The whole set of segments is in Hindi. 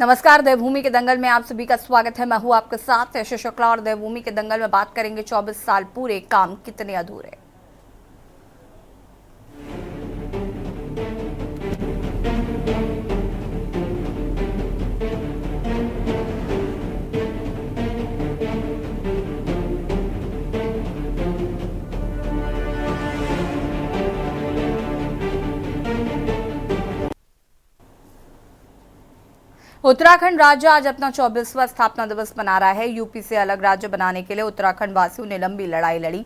नमस्कार। देवभूमि के दंगल में आप सभी का स्वागत है। मैं हूं आपके साथ यश शुक्ला और देवभूमि के दंगल में बात करेंगे 24 साल पूरे, काम कितने अधूरे। उत्तराखंड राज्य आज अपना 24वां स्थापना दिवस मना रहा है। यूपी से अलग राज्य बनाने के लिए उत्तराखंड वासियों ने लंबी लड़ाई लड़ी,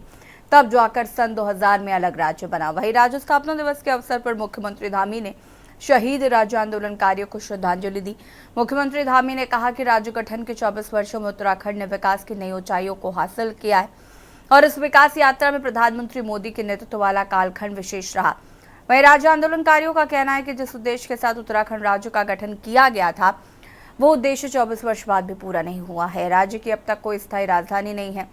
तब जाकर सन 2000 में अलग राज्य बना। वहीं राज्य स्थापना दिवस के अवसर पर मुख्यमंत्री धामी ने शहीद राज्य आंदोलनकारियों को श्रद्धांजलि दी। मुख्यमंत्री धामी ने कहा कि राज्य गठन के 24 वर्षों में उत्तराखंड ने विकास की नई ऊंचाइयों को हासिल किया है और इस विकास यात्रा में प्रधानमंत्री मोदी के नेतृत्व वाला कालखंड विशेष रहा। वहीं राज्य आंदोलनकारियों का कहना है कि जिस उद्देश्य के साथ उत्तराखंड राज्य का गठन किया गया था, वो उद्देश्य 24 वर्ष बाद भी पूरा नहीं हुआ है। राज्य की अब तक कोई स्थायी राजधानी नहीं है,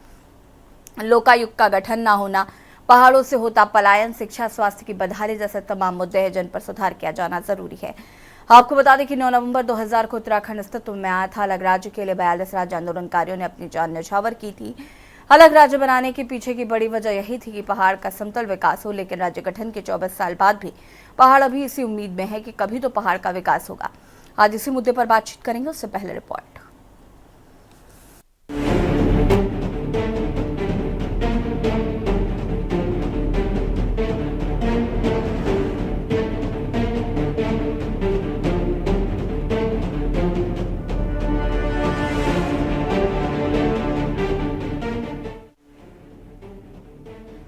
लोकायुक्त का गठन न होना, पहाड़ों से होता पलायन, शिक्षा, स्वास्थ्य की बदहाली जैसे तमाम मुद्दे हैं जिन पर सुधार किया जाना जरूरी है। आपको बता दें कि 9 नवंबर 2000 को उत्तराखंड अस्तित्व में आया था। अलग राज्य के लिए 42 राज्य आंदोलनकारियों ने अपनी जान न्यौछावर की थी। अलग राज्य बनाने के पीछे की बड़ी वजह यही थी कि पहाड़ का समतल विकास हो, लेकिन राज्य गठन के 24 साल बाद भी पहाड़ अभी इसी उम्मीद में है कि कभी तो पहाड़ का विकास होगा। आज इसी मुद्दे पर बातचीत करेंगे, उससे पहले रिपोर्ट।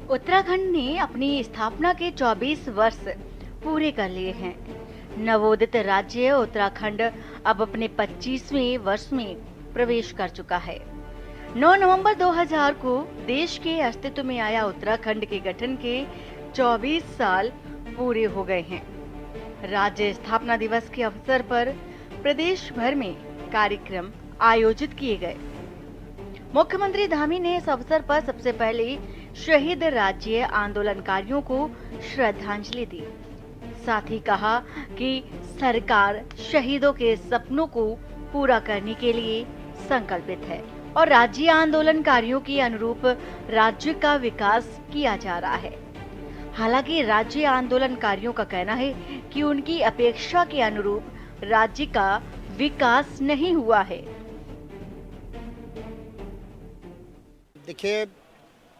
उत्तराखंड ने अपनी स्थापना के 24 वर्ष पूरे कर लिए हैं। नवोदित राज्य उत्तराखंड अब अपने 25वें वर्ष में प्रवेश कर चुका है। 9 नवंबर 2000 को देश के अस्तित्व में आया उत्तराखंड के गठन के 24 साल पूरे हो गए हैं। राज्य स्थापना दिवस के अवसर पर प्रदेश भर में कार्यक्रम आयोजित किए गए। मुख्यमंत्री धामी ने इस अवसर पर सबसे पहले शहीद राज्य आंदोलनकारियों को श्रद्धांजलि दी। साथ ही कहा कि सरकार शहीदों के सपनों को पूरा करने के लिए संकल्पित है और राज्य आंदोलनकारियों के अनुरूप राज्य का विकास किया जा रहा है। हालांकि राज्य आंदोलनकारियों का कहना है कि उनकी अपेक्षा के अनुरूप राज्य का विकास नहीं हुआ है। देखिए,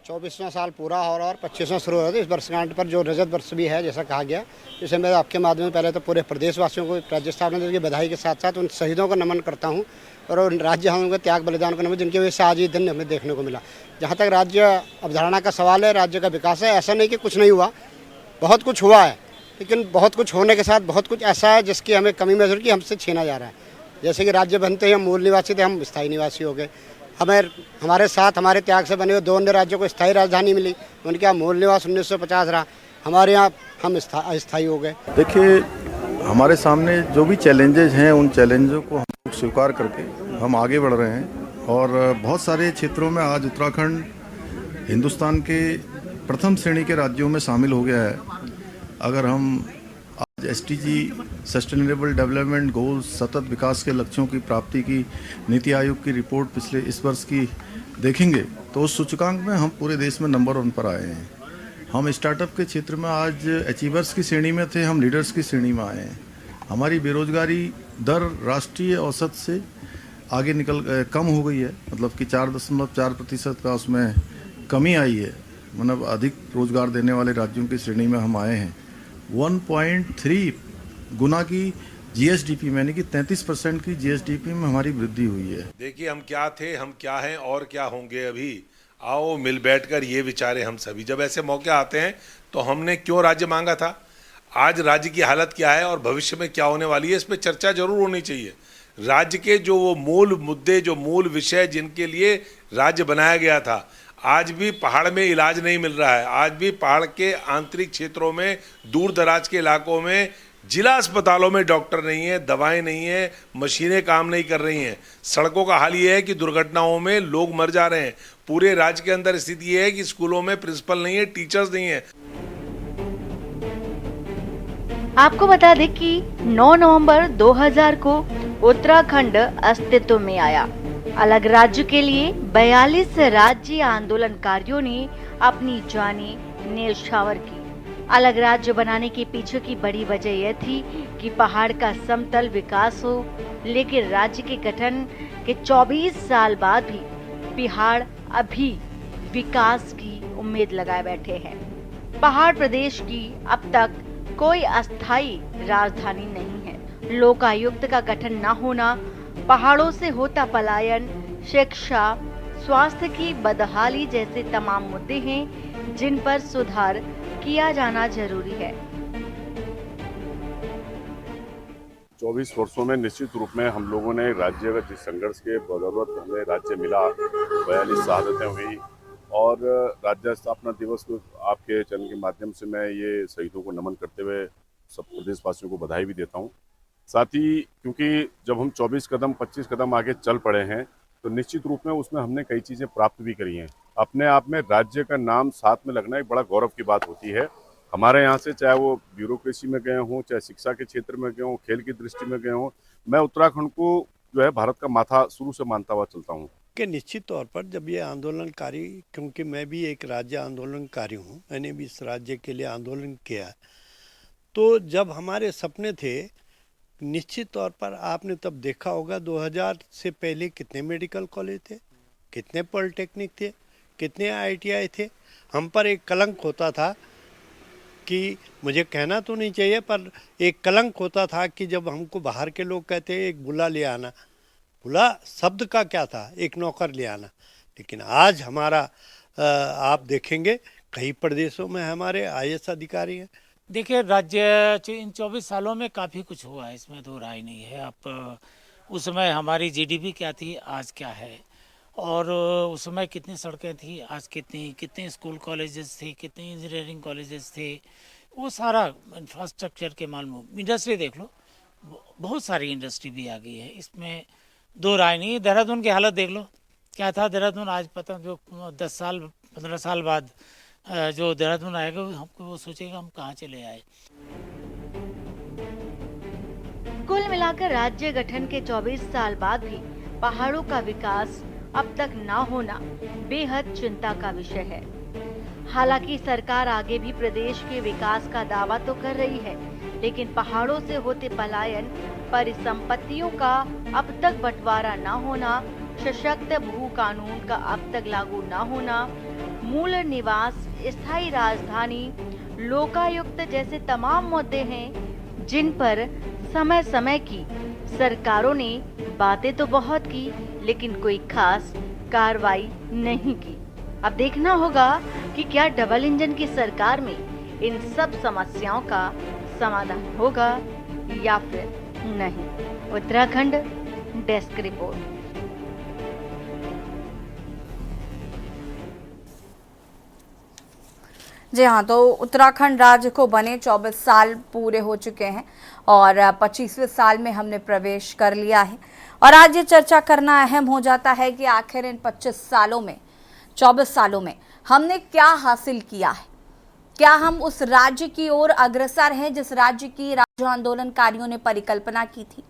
24वां साल पूरा हो रहा और 25वां शुरू हो रहा है। इस वर्षगांठ पर जो रजत वर्ष भी है, जैसा कहा गया, इसे मैं आपके माध्यम में पहले तो पूरे प्रदेशवासियों को राज्य स्थापना दिवस की बधाई के साथ साथ उन शहीदों को नमन करता हूं और उन राज्य हम त्याग बलिदान को नमन, जिनकी वजह से आज ये दिन हमें देखने को मिला। जहाँ तक राज्य अवधारणा का सवाल है, राज्य का विकास है, ऐसा नहीं कि कुछ नहीं हुआ, बहुत कुछ हुआ है, लेकिन बहुत कुछ होने के साथ बहुत कुछ ऐसा है जिसकी हमें कमी महसूस की हमसे छीना जा रहा है। जैसे कि राज्य बनते ही हम मूल निवासी थे, हम स्थायी निवासी हो गए। हमारे साथ हमारे त्याग से बने हुए 2 अन्य राज्यों को स्थायी राजधानी मिली, उनके यहाँ मूल निवास 1950 रहा, हमारे यहाँ हम अस्थायी हो गए। देखिए, हमारे सामने जो भी चैलेंजेस हैं, उन चैलेंजों को हम लोग स्वीकार करके हम आगे बढ़ रहे हैं और बहुत सारे क्षेत्रों में आज उत्तराखंड हिंदुस्तान के प्रथम श्रेणी के राज्यों में शामिल हो गया है। अगर हम आज SDG सस्टेनेबल डेवलपमेंट गोल्स, सतत विकास के लक्ष्यों की प्राप्ति की नीति आयोग की रिपोर्ट पिछले इस वर्ष की देखेंगे तो उस सूचकांक में हम पूरे देश में नंबर 1 पर आए हैं। हम स्टार्टअप के क्षेत्र में आज अचीवर्स की श्रेणी में थे, हम लीडर्स की श्रेणी में आए हैं। हमारी बेरोजगारी दर राष्ट्रीय औसत से आगे कम हो गई है, मतलब कि 4.4% का उसमें कमी आई है। मतलब अधिक रोजगार देने वाले राज्यों की श्रेणी में हम आए हैं। 1.3 गुना की GSDP यानी कि 33% की GSDP में हमारी वृद्धि हुई है। देखिए, हम क्या थे, हम क्या हैं और क्या होंगे अभी। आओ मिल बैठकर ये विचारे हम सभी। जब ऐसे मौके आते हैं तो हमने क्यों राज्य मांगा था, आज राज्य की हालत क्या है और भविष्य में क्या होने वाली है, इस पर चर्चा जरूर होनी चाहिए। राज्य के जो वो मूल मुद्दे, जो मूल विषय जिनके लिए राज्य बनाया गया था, आज भी पहाड़ में इलाज नहीं मिल रहा है। आज भी पहाड़ के आंतरिक क्षेत्रों में, दूर दराज के इलाकों में, जिला अस्पतालों में डॉक्टर नहीं है, दवाएं नहीं है, मशीनें काम नहीं कर रही हैं। सड़कों का हाल ये है कि दुर्घटनाओं में लोग मर जा रहे हैं। पूरे राज्य के अंदर स्थिति ये है कि स्कूलों में प्रिंसिपल नहीं है, टीचर्स नहीं है। आपको बता दें कि 9 नवंबर 2000 को उत्तराखंड अस्तित्व में आया। अलग राज्य के लिए 42 राज्य आंदोलनकारियों ने अपनी जानें न्यौछावर की। अलग राज्य बनाने के पीछे की बड़ी वजह यह थी कि पहाड़ का समतल विकास हो, लेकिन राज्य के गठन के 24 साल बाद भी बिहार अभी विकास की उम्मीद लगाए बैठे हैं। पहाड़ प्रदेश की अब तक कोई अस्थायी राजधानी नहीं है। लोकायुक्त का गठन न होना, पहाड़ों से होता पलायन, शिक्षा, स्वास्थ्य की बदहाली जैसे तमाम मुद्दे हैं जिन पर सुधार किया जाना जरूरी है। 24 वर्षों में निश्चित रूप में हम लोगों ने राज्यगत संघर्ष के बदौलत हमें राज्य मिला, 42 शहादतें हुई और राज्य स्थापना दिवस को आपके चैनल के माध्यम से मैं ये शहीदों को नमन करते हुए सब प्रदेशवासियों को बधाई भी देता हूँ। साथ ही क्योंकि जब हम 24 कदम 25 कदम आगे चल पड़े हैं तो निश्चित रूप में उसमें हमने कई चीज़ें प्राप्त भी करी हैं। अपने आप में राज्य का नाम साथ में लगना एक बड़ा गौरव की बात होती है। हमारे यहाँ से चाहे वो ब्यूरोक्रेसी में गए हों, चाहे शिक्षा के क्षेत्र में गए हों, खेल की दृष्टि में गए हों, मैं उत्तराखंड को जो है भारत का माथा शुरू से मानता हुआ चलता हूँ। कि निश्चित तौर पर जब ये आंदोलनकारी, क्योंकि मैं भी एक राज्य आंदोलनकारी हूँ, मैंने भी इस राज्य के लिए आंदोलन किया, तो जब हमारे सपने थे, निश्चित तौर पर आपने तब देखा होगा 2000 से पहले कितने मेडिकल कॉलेज थे, कितने पॉलिटेक्निक थे, कितने ITI थे। हम पर एक कलंक होता था कि, मुझे कहना तो नहीं चाहिए पर एक कलंक होता था कि जब हमको बाहर के लोग कहते एक बुला ले आना, बुला शब्द का क्या था, एक नौकर ले आना। लेकिन आज हमारा आप देखेंगे कई प्रदेशों में हमारे IAS अधिकारी हैं। देखिए, राज्य इन 24 सालों में काफ़ी कुछ हुआ है, इसमें दो राय नहीं है। अब उस समय हमारी GDP क्या थी, आज क्या है, और उस समय कितनी सड़कें थी, आज कितने स्कूल कॉलेजेस थे, कितने इंजीनियरिंग कॉलेजेस थे, वो सारा इंफ्रास्ट्रक्चर के मालूम। इंडस्ट्री देख लो, बहुत सारी इंडस्ट्री भी आ गई है, इसमें दो राय नहीं है। देहरादून की हालत देख लो, क्या था देहरादून, आज पता जो 10 साल 15 साल बाद जो देहरादून आएगा हमको वो सोचेगा हम कहाँ चले आए। कुल मिलाकर राज्य गठन के 24 साल बाद भी पहाड़ों का विकास अब तक न होना बेहद चिंता का विषय है। हालांकि सरकार आगे भी प्रदेश के विकास का दावा तो कर रही है, लेकिन पहाड़ों से होते पलायन, परिसंपत्तियों का अब तक बंटवारा न होना, सशक्त भू कानून का अब तक लागू न होना, मूल निवास, स्थायी राजधानी, लोकायुक्त जैसे तमाम मुद्दे हैं जिन पर समय समय की सरकारों ने बातें तो बहुत की, लेकिन कोई खास कार्रवाई नहीं की। अब देखना होगा कि क्या डबल इंजन की सरकार में इन सब समस्याओं का समाधान होगा या फिर नहीं। Uttarakhand desk report. जी हाँ, तो उत्तराखंड राज्य को बने 24 साल पूरे हो चुके हैं और 25वें साल में हमने प्रवेश कर लिया है। और आज ये चर्चा करना अहम हो जाता है कि आखिर इन 25 सालों में, 24 सालों में हमने क्या हासिल किया है। क्या हम उस राज्य की ओर अग्रसर हैं जिस राज्य की राज्य आंदोलनकारियों ने परिकल्पना की थी।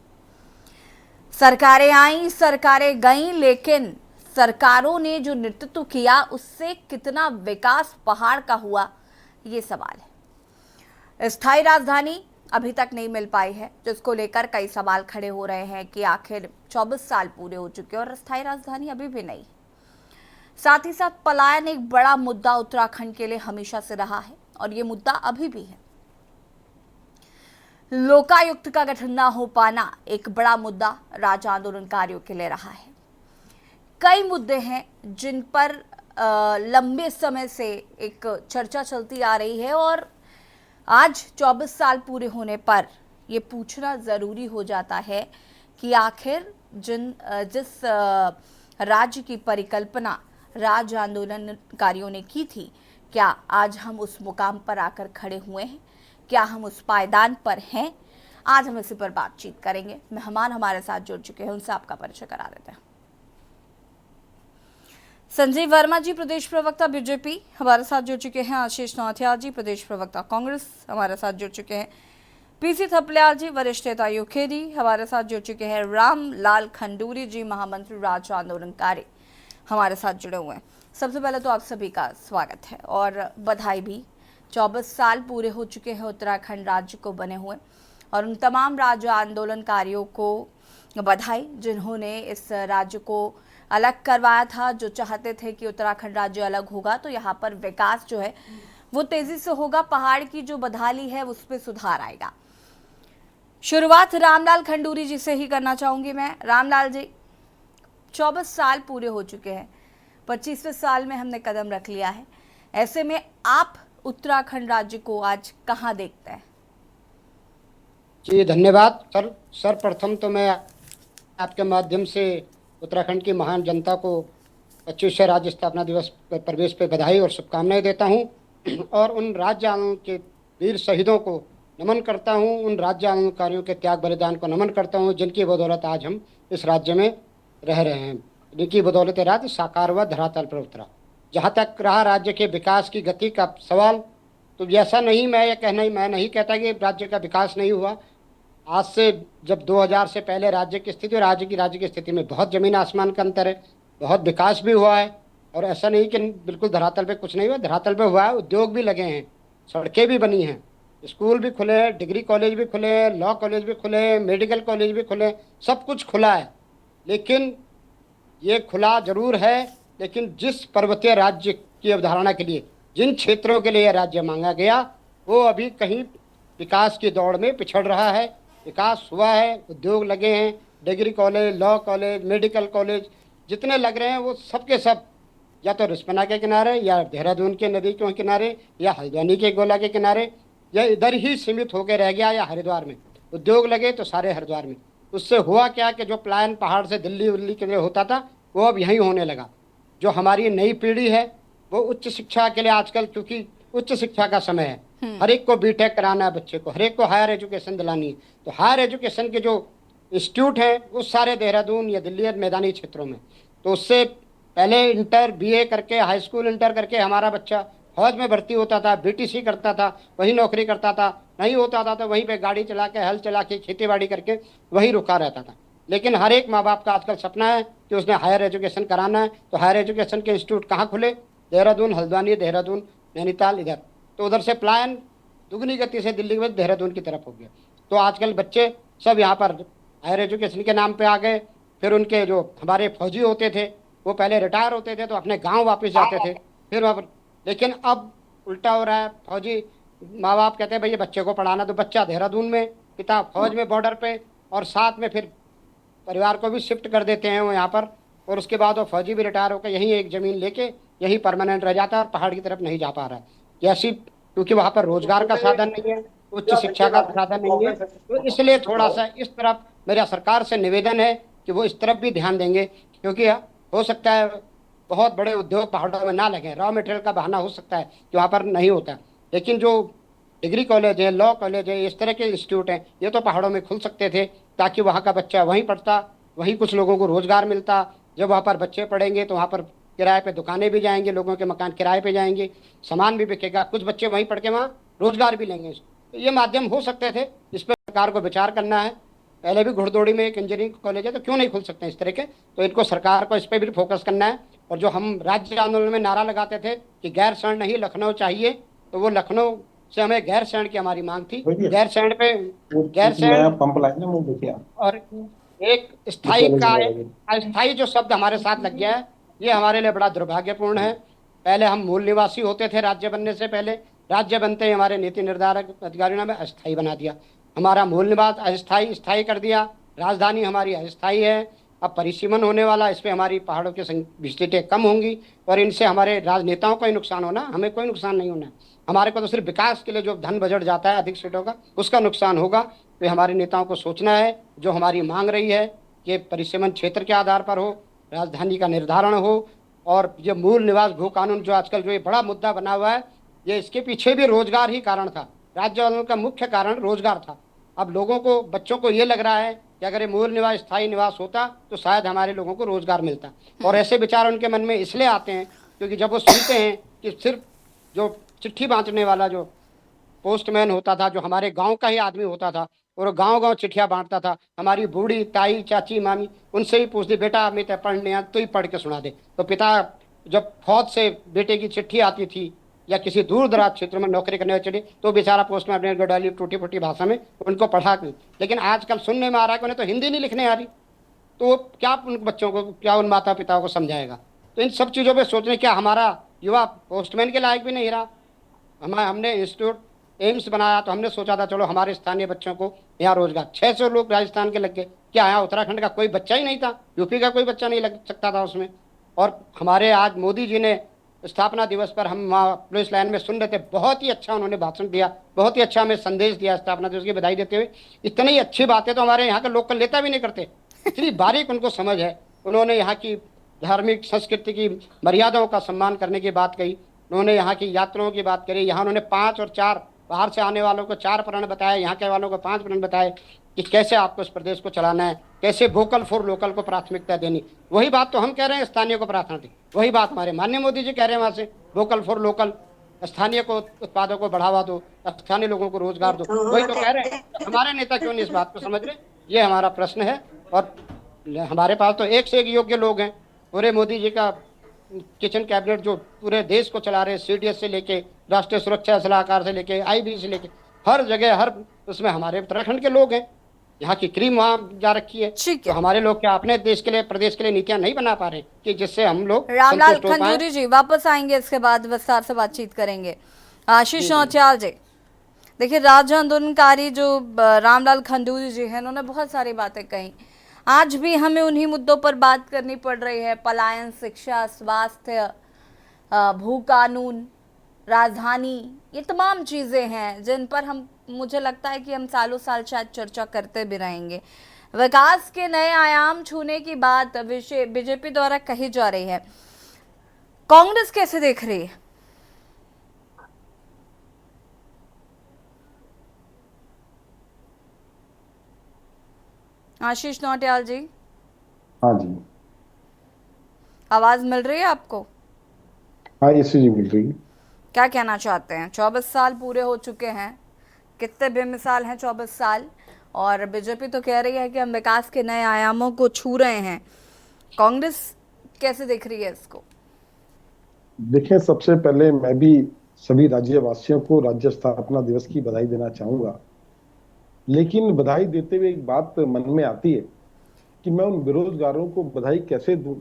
सरकारें आई, सरकारें गईं, लेकिन सरकारों ने जो नेतृत्व किया उससे कितना विकास पहाड़ का हुआ, ये सवाल है। स्थायी राजधानी अभी तक नहीं मिल पाई है, जिसको लेकर कई सवाल खड़े हो रहे हैं कि आखिर 24 साल पूरे हो चुके और स्थायी राजधानी अभी भी नहीं। साथ ही साथ पलायन एक बड़ा मुद्दा उत्तराखंड के लिए हमेशा से रहा है और ये मुद्दा अभी भी है। लोकायुक्त का गठन न हो पाना एक बड़ा मुद्दा राज्य आंदोलनकारियों के लिए रहा है। कई मुद्दे हैं जिन पर लंबे समय से एक चर्चा चलती आ रही है और आज 24 साल पूरे होने पर ये पूछना ज़रूरी हो जाता है कि आखिर जिस राज्य की परिकल्पना राज्य आंदोलनकारियों ने की थी, क्या आज हम उस मुकाम पर आकर खड़े हुए हैं, क्या हम उस पायदान पर हैं। आज हम इसी पर बातचीत करेंगे। मेहमान हमारे साथ जुड़ चुके हैं, उनसे आपका परिचय करा देते हैं। संजीव वर्मा जी, प्रदेश प्रवक्ता बीजेपी, हमारे साथ जुड़ चुके हैं। आशीष नौथिया जी, प्रदेश प्रवक्ता कांग्रेस, हमारे साथ जुड़ चुके हैं। पीसी थपलियाल जी, वरिष्ठ नेता यूखेडी। हमारे साथ जुड़ चुके हैं रामलाल खंडूरी जी, महामंत्री राज्य आंदोलनकारी, हमारे साथ जुड़े हुए हैं। सबसे पहले तो आप सभी का स्वागत है और बधाई भी। 24 साल पूरे हो चुके हैं उत्तराखंड राज्य को बने हुए, और उन तमाम राज्य आंदोलनकारियों को बधाई जिन्होंने इस राज्य को अलग करवाया था, जो चाहते थे कि उत्तराखंड राज्य अलग होगा तो यहाँ पर विकास जो है वो तेजी से होगा, पहाड़ की जो बदहाली है उस पर सुधार आएगा। शुरुआत रामलाल खंडूरी जी से ही करना चाहूंगी मैं। रामलाल जी, 24 साल पूरे हो चुके हैं, 25वें साल में हमने कदम रख लिया है। ऐसे में आप उत्तराखंड राज्य को आज कहां देखते हैं? जी धन्यवाद सर। सर्वप्रथम तो मैं आपके माध्यम से उत्तराखंड की महान जनता को 25वें राज्य स्थापना दिवस पर प्रवेश पे बधाई और शुभकामनाएं देता हूं, और उन राज्य आंदोलन के वीर शहीदों को नमन करता हूं, उन राज्य आंदोलनकारियों के त्याग बलिदान को नमन करता हूं, जिनकी बदौलत आज हम इस राज्य में रह रहे हैं, जिनकी बदौलत राज्य साकार व धरातल पर उतरा। जहाँ तक रहा राज्य के विकास की गति का सवाल, तो ऐसा नहीं, मैं नहीं कहता कि राज्य का विकास नहीं हुआ। आज से जब 2000 से पहले राज्य की स्थिति और आज की राज्य की स्थिति में बहुत जमीन आसमान का अंतर है, बहुत विकास भी हुआ है। और ऐसा नहीं कि बिल्कुल धरातल पे कुछ नहीं हुआ, धरातल पे हुआ है। उद्योग भी लगे हैं, सड़कें भी बनी हैं, स्कूल भी खुले हैं, डिग्री कॉलेज भी खुले हैं, लॉ कॉलेज भी खुले हैं, मेडिकल कॉलेज भी खुले हैं, सब कुछ खुला है। लेकिन ये खुला जरूर है, लेकिन जिस पर्वतीय राज्य की अवधारणा के लिए, जिन क्षेत्रों के लिए यह राज्य मांगा गया, वो अभी कहीं विकास की दौड़ में पिछड़ रहा है। विकास हुआ है, उद्योग लगे हैं, degree college, law college, medical college जितने लग रहे हैं वो सब के सब या तो रिस्पना के किनारे, या देहरादून के नदी के किनारे, या हल्द्वानी के गोला के किनारे, या इधर ही सीमित होकर रह गया, या हरिद्वार में। उद्योग लगे तो सारे हरिद्वार में। उससे हुआ क्या कि जो पलायन पहाड़ से दिल्ली उल्ली के लिए होता था वो अब यहीं होने लगा। जो हमारी नई पीढ़ी है वो उच्च शिक्षा के लिए आजकल, क्योंकि उच्च शिक्षा का समय है, हर एक को बीटेक कराना है बच्चे को, हर एक को हायर एजुकेशन दिलानी है, तो हायर एजुकेशन के जो इंस्टीट्यूट हैं वो सारे देहरादून या दिल्ली या मैदानी क्षेत्रों में। तो उससे पहले इंटर बीए करके, हाई स्कूल इंटर करके हमारा बच्चा फौज में भर्ती होता था, बीटीसी करता था, वहीं नौकरी करता था, नहीं होता था तो वहीं पे गाड़ी चला के, हल चला के, खेती बाड़ी करके वहीं रुका रहता था। लेकिन हर एक माँ बाप का आजकल सपना है कि उसने हायर एजुकेशन कराना है। तो हायर एजुकेशन के इंस्टीट्यूट कहाँ खुले? देहरादून, हल्द्वानी, देहरादून, नैनीताल, इधर। तो उधर से पलायन दुगनी गति से दिल्ली के बाद देहरादून की तरफ हो गया। तो आजकल बच्चे सब यहाँ पर हायर एजुकेशन के नाम पे आ गए। फिर उनके जो हमारे फौजी होते थे वो पहले रिटायर होते थे तो अपने गांव वापस जाते थे, फिर वहाँ पर। लेकिन अब उल्टा हो रहा है, फौजी माँ बाप कहते हैं भैया बच्चे को पढ़ाना, तो बच्चा देहरादून में, पिता फौज में बॉर्डर पे, और साथ में फिर परिवार को भी शिफ्ट कर देते हैं वो यहाँ पर। और उसके बाद वो फौजी भी रिटायर होकर यहीं एक ज़मीन लेके यहीं परमानेंट रह जाता है और पहाड़ की तरफ नहीं जा पा रहा है। जैसी, क्योंकि वहाँ पर रोजगार का साधन नहीं है, उच्च शिक्षा का साधन नहीं है, तो इसलिए थोड़ा सा इस तरफ मेरा सरकार से निवेदन है कि वो इस तरफ भी ध्यान देंगे। क्योंकि हो सकता है बहुत बड़े उद्योग पहाड़ों में ना लगे, रॉ मटेरियल का बहाना हो सकता है कि वहाँ पर नहीं होता, लेकिन जो डिग्री कॉलेज है, लॉ कॉलेज है, इस तरह के इंस्टीट्यूट हैं, ये तो पहाड़ों में खुल सकते थे ताकि वहाँ का बच्चा वहीं पढ़ता, वहीं कुछ लोगों को रोजगार मिलता। जब वहाँ पर बच्चे पढ़ेंगे तो वहाँ पर किराए पे दुकानें भी जाएंगे, लोगों के मकान किराए पे जाएंगे, सामान भी बिकेगा, कुछ बच्चे वहीं पढ़ के वहाँ रोजगार भी लेंगे। तो ये माध्यम हो सकते थे, इस पर सरकार को विचार करना है। पहले भी घुड़दौड़ी में एक इंजीनियरिंग कॉलेज है, तो क्यों नहीं खुल सकते इस तरह के? तो इनको सरकार को इस पर भी फोकस करना है। और जो हम राज्य आंदोलन में नारा लगाते थे कि गैर शरण नहीं लखनऊ चाहिए, तो वो लखनऊ से हमें गैर शरण की हमारी मांग थी। गैर शरण पे गैर शरण पंप लाइन वो देखिए, और एक स्थायी का अस्थायी जो शब्द हमारे साथ लग गया है, ये हमारे लिए बड़ा दुर्भाग्यपूर्ण है। पहले हम मूल निवासी होते थे राज्य बनने से पहले, राज्य बनते ही हमारे नीति निर्धारक अधिकारियों ने अस्थायी बना दिया, हमारा मूल निवास अस्थायी स्थायी कर दिया, राजधानी हमारी अस्थायी है। अब परिसीमन होने वाला, इस पर हमारी पहाड़ों की सीटें कम होंगी और इनसे हमारे राजनेताओं को ही नुकसान होना, हमें कोई नुकसान नहीं होना। हमारे को तो सिर्फ विकास के लिए जो धन बजट जाता है अधिक सीटों का, उसका नुकसान होगा। तो हमारे नेताओं को सोचना है, जो हमारी मांग रही है कि परिसीमन क्षेत्र के आधार पर हो, राजधानी का निर्धारण हो, और ये मूल निवास भू कानून जो आजकल जो ये बड़ा मुद्दा बना हुआ है, ये इसके पीछे भी रोजगार ही कारण था। राज्य आंदोलन का मुख्य कारण रोजगार था। अब लोगों को, बच्चों को ये लग रहा है कि अगर ये मूल निवास स्थायी निवास होता तो शायद हमारे लोगों को रोजगार मिलता। और ऐसे विचार उनके मन में इसलिए आते हैं क्योंकि जब वो सुनते हैं कि सिर्फ जो चिट्ठी बांटने वाला जो पोस्टमैन होता था, जो हमारे गांव का ही आदमी होता था, और गांव गांव चिट्ठियां बांटता था। हमारी बूढ़ी ताई, चाची, मामी, उनसे ही पूछती, बेटा मैं पढ़ने आ, तो ही पढ़ के सुना दे। तो पिता जब फौज से बेटे की चिट्ठी आती थी या किसी दूर दराज क्षेत्र में नौकरी करने वाली चिट्ठी, तो बेचारा पोस्टमैन अपने गडाली टूटी फूटी भाषा में उनको पढ़ा के। लेकिन आजकल सुनने में आ रहा है कि उन्हें तो हिंदी नहीं लिखने आ रही, तो वो क्या उन बच्चों को, क्या उन माता पिताओं को समझाएगा। तो इन सब चीज़ों पे सोचने, क्या हमारा युवा पोस्टमैन के लायक भी नहीं रहा। हमने इंस्टीट्यूट एम्स बनाया तो हमने सोचा था चलो हमारे स्थानीय बच्चों को यहाँ रोजगार। 600 लोग राजस्थान के लग गए, क्या यहाँ उत्तराखंड का कोई बच्चा ही नहीं था? यूपी का कोई बच्चा नहीं लग सकता था उसमें। और हमारे आज मोदी जी ने स्थापना दिवस पर, हम वहाँ पुलिस लाइन में सुन रहे थे, बहुत ही अच्छा उन्होंने भाषण दिया, बहुत ही अच्छा हमें संदेश दिया स्थापना दिवस की बधाई देते हुए। इतनी अच्छी बातें तो हमारे यहाँ के लोकल नेता भी नहीं करते, इतनी बारीक उनको समझ है। उन्होंने यहाँ की धार्मिक संस्कृति की मर्यादाओं का सम्मान करने की बात कही, उन्होंने यहाँ की यात्राओं की बात करी। यहाँ उन्होंने 5 और 4 बाहर से आने वालों को 4 प्रण बताए, यहाँ के वालों को 5 प्रण बताए कि कैसे आपको इस प्रदेश को चलाना है, कैसे वोकल फॉर लोकल को प्राथमिकता देनी। वही बात तो हम कह रहे हैं, स्थानीय को प्राथमिकता दी, वही बात हमारे माननीय मोदी जी कह रहे हैं वहाँ से, वोकल फॉर लोकल, स्थानीय को उत्पादों को बढ़ावा दो, स्थानीय लोगों को रोजगार दो। वही तो कह रहे हैं, हमारे नेता क्यों नहीं इस बात को समझ रहे? ये हमारा प्रश्न है। और हमारे पास तो एक से एक योग्य लोग हैं। पूरे मोदी जी का किचन कैबिनेट जो पूरे देश को चला रहे हैं, सीडीएस से लेके राष्ट्रीय सुरक्षा सलाहकार से लेके आईबी से लेके हर जगह, हर उसमें हमारे उत्तराखंड के लोग हैं। यहाँ की क्रीम वहाँ जा रखी है। ठीक तो है। हमारे लोग क्या अपने देश के लिए, प्रदेश के लिए नीतियां नहीं बना पा रहे कि जिससे हम लोग रामलाल संतुष्ट हो पाएं? खंजूरी जी वापस आएंगे, इसके बाद विस्तार से बातचीत करेंगे। आशीष नौटियाल जी, देखिए राज्य आंदोलनकारी जो रामलाल खंजूरी जी हैं, उन्होंने बहुत सारी बातें कही। आज भी हमें उन्हीं मुद्दों पर बात करनी पड़ रही है। पलायन, शिक्षा, स्वास्थ्य, भू कानून, राजधानी, ये तमाम चीज़ें हैं जिन पर मुझे लगता है कि हम सालों साल शायद चर्चा करते भी रहेंगे। विकास के नए आयाम छूने की बात बीजेपी द्वारा कही जा रही है, कांग्रेस कैसे देख रही है? आशीष नौटियाल जी, हाँ जी। आवाज मिल रही है आपको? हाँ, यशु जी मिल रही है। क्या कहना चाहते हैं? 24 साल पूरे हो चुके हैं, कितने बेमिसाल हैं 24 साल, और बीजेपी तो कह रही है कि हम विकास के नए आयामों को छू रहे हैं। कांग्रेस कैसे देख रही है इसको? देखें, सबसे पहले मैं भी सभी राज्यवासियों को राज्य स्थापना दिवस की बधाई देना चाहूंगा। लेकिन बधाई देते हुए एक बात मन में आती है कि मैं उन बेरोजगारों को बधाई कैसे दूं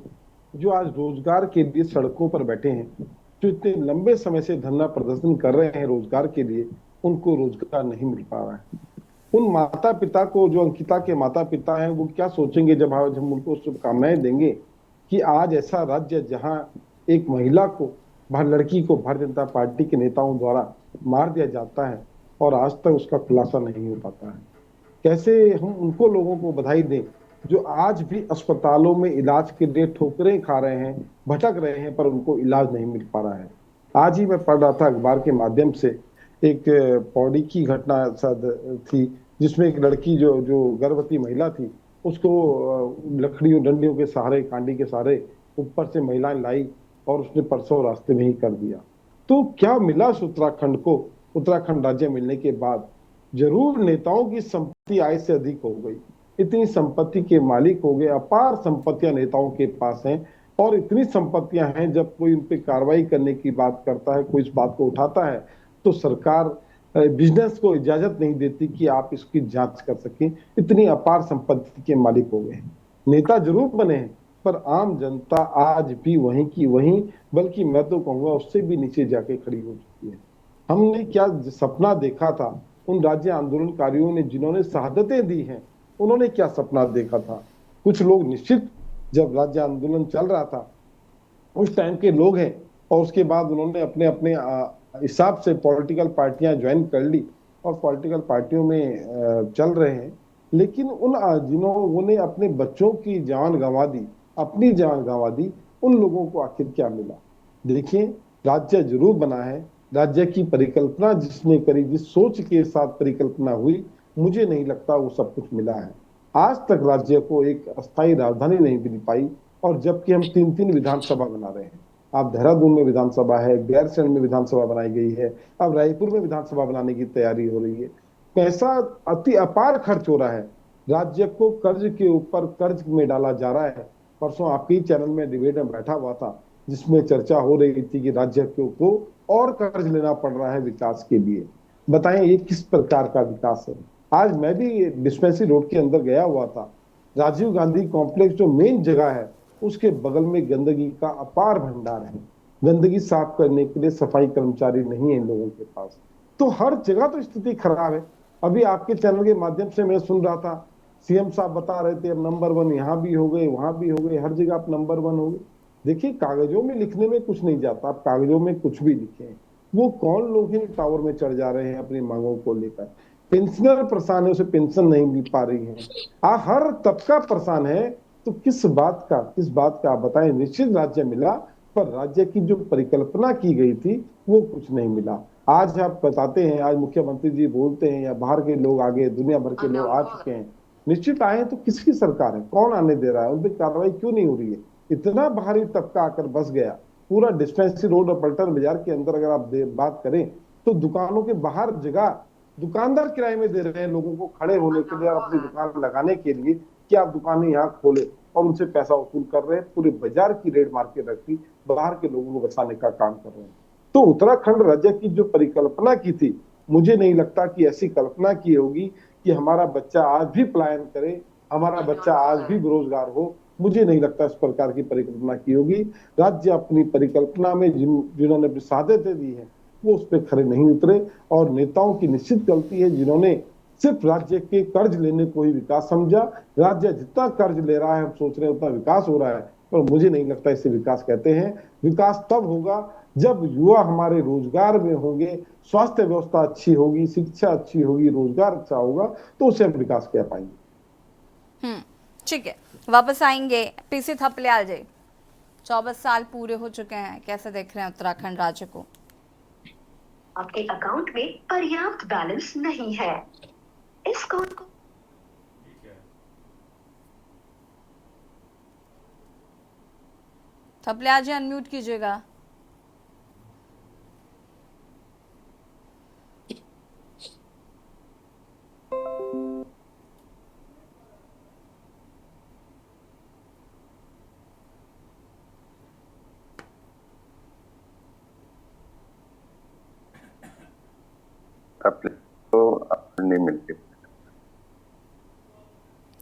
जो आज रोजगार के लिए सड़कों पर बैठे हैं, जो इतने लंबे समय से धरना प्रदर्शन कर रहे हैं रोजगार के लिए, उनको रोजगार नहीं मिल पा रहा है। उन माता पिता को, जो अंकिता के माता पिता हैं, वो क्या सोचेंगे जब हम उनको शुभकामनाएं देंगे कि आज ऐसा राज्य जहां एक महिला को, लड़की को भारतीय जनता पार्टी के नेताओं द्वारा मार दिया जाता है और आज तक उसका खुलासा नहीं हो पाता है। कैसे हम उनको लोगों को बधाई दें जो आज भी अस्पतालों में इलाज के लिए ठोकरें खा रहे हैं, भटक रहे हैं, पर उनको इलाज नहीं मिल पा रहा है। आज ही मैं पढ़ रहा था अखबार के माध्यम से, एक पौड़ी की घटना थी जिसमें एक लड़की जो गर्भवती महिला थी, उसको लकड़ियों डंडियों के सहारे, कांडी के सहारे ऊपर से महिलाएं लाई और उसने परसों रास्ते में ही कर दिया। तो क्या मिला उत्तराखंड को? उत्तराखंड राज्य मिलने के बाद जरूर नेताओं की संपत्ति आय से अधिक हो गई, इतनी संपत्ति के मालिक हो गए, अपार संपत्तियां नेताओं के पास हैं, और इतनी संपत्तियां हैं जब कोई उन पे कार्रवाई करने की बात करता है, कोई इस बात को उठाता है, तो सरकार बिजनेस को इजाजत नहीं देती कि आप इसकी जांच कर सकें। इतनी अपार संपत्ति के मालिक हो गए हैं। नेता जरूर बने हैं, पर आम जनता आज भी वहीं की वहीं, बल्कि मैं तो कहूंगा उससे भी नीचे जाके खड़ी हो चुकी है। हमने क्या सपना देखा था उन राज्य आंदोलनकारियों ने जिन्होंने शहादतें दी हैं, उन्होंने क्या सपना देखा था? कुछ लोग निश्चित जब राज्य आंदोलन चल रहा था उस टाइम के लोग हैं, और उसके बाद उन्होंने अपने अपने हिसाब से पॉलिटिकल पार्टियां ज्वाइन कर ली और पॉलिटिकल पार्टियों में चल रहे हैं। लेकिन उन जिन्होंने अपने बच्चों की जान गंवा दी, अपनी जान गंवा दी, उन लोगों को आखिर क्या मिला? देखिए, राज्य जरूर बना है, राज्य की परिकल्पना जिसने करी, जिस सोच के साथ परिकल्पना हुई, मुझे नहीं लगता वो सब कुछ मिला है। आज तक राज्य को एक अस्थायी राजधानी नहीं मिल पाई, और जबकि हम 3-3 विधानसभा बना रहे हैं। अब देहरादून में विधानसभा है, गैरसैंण में विधानसभा बनाई गई है, अब रायपुर में विधानसभा बनाने की तैयारी हो रही है। पैसा अति अपार खर्च हो रहा है, राज्य को कर्ज के ऊपर कर्ज में डाला जा रहा है। परसों आपके ही चैनल में डिबेट में बैठा हुआ था, जिसमें चर्चा हो रही थी कि राज्य को और कर्ज लेना पड़ रहा है विकास के लिए। बताएं ये किस प्रकार का विकास है। आज मैं भी डिस्पेंसरी रोड के अंदर गया हुआ था, राजीव गांधी कॉम्प्लेक्स जो मेन जगह है उसके बगल में गंदगी का अपार भंडार है। गंदगी साफ करने के लिए सफाई कर्मचारी नहीं है इन लोगों के पास, तो हर जगह तो स्थिति खराब है। अभी आपके चैनल के माध्यम से मैं सुन रहा था, सीएम साहब बता रहे थे अब नंबर 1 यहाँ भी हो गए, वहां भी हो गए, हर जगह आप नंबर 1 हो गए। देखिए, कागजों में लिखने में कुछ नहीं जाता, आप कागजों में कुछ भी लिखें। वो कौन लोग हैं टावर में चढ़ जा रहे हैं अपनी मांगों को लेकर। पेंशनर परेशान है, उसे पेंशन नहीं मिल पा रही है। हर तबका परेशान है, तो किस बात का आप बताएं। निश्चित राज्य मिला, पर राज्य की जो परिकल्पना की गई थी वो कुछ नहीं मिला। आज आप बताते हैं, आज मुख्यमंत्री जी बोलते हैं या बाहर के लोग आगे, दुनिया भर के लोग आ चुके हैं। निश्चित आए हैं तो किसकी सरकार है, कौन आने दे रहा है, उन पर कार्रवाई क्यों नहीं हो रही है। इतना भारी तबका आकर बस गया। पूरा डिस्पेंसरी रोड और पलटन बाजार के अंदर अगर आप बात करें तो दुकानों के बाहर जगह दुकानदार किराए में दे रहे हैं लोगों को खड़े होने के लिए और अपनी दुकान लगाने के लिए कि आप दुकानें यहाँ खोले, और उनसे पैसा वसूल कर रहे हैं। पूरे बाजार की रेड मार के रखी, बाहर के लोगों को बचाने का काम कर रहे हैं। तो उत्तराखंड राज्य की जो परिकल्पना की थी, मुझे नहीं लगता कि ऐसी कल्पना की होगी कि हमारा बच्चा आज भी पलायन करे, हमारा बच्चा आज भी बेरोजगार हो। मुझे नहीं लगता इस प्रकार की परिकल्पना की होगी। राज्य अपनी परिकल्पना में जिन्होंने शहादतें दी है वो उस पर खड़े नहीं उतरे, और नेताओं की निश्चित गलती है जिन्होंने सिर्फ राज्य के कर्ज लेने को ही विकास समझा। राज्य जितना कर्ज ले रहा है हम सोच रहे हैं उतना विकास हो रहा है, पर मुझे नहीं लगता इसे विकास कहते हैं। विकास तब होगा जब युवा हमारे रोजगार में होंगे, स्वास्थ्य व्यवस्था अच्छी होगी, शिक्षा अच्छी होगी, रोजगार अच्छा होगा, तो उसे हम विकास कह पाएंगे। ठीक है, वापस आएंगे पीसी थपलियाल जी। 24 साल पूरे हो चुके हैं, कैसे देख रहे हैं उत्तराखंड राज्य को? आपके अकाउंट में पर्याप्त बैलेंस नहीं है, इस कॉल को थपलियाल जी अनम्यूट कीजिएगा। नहीं मिलती।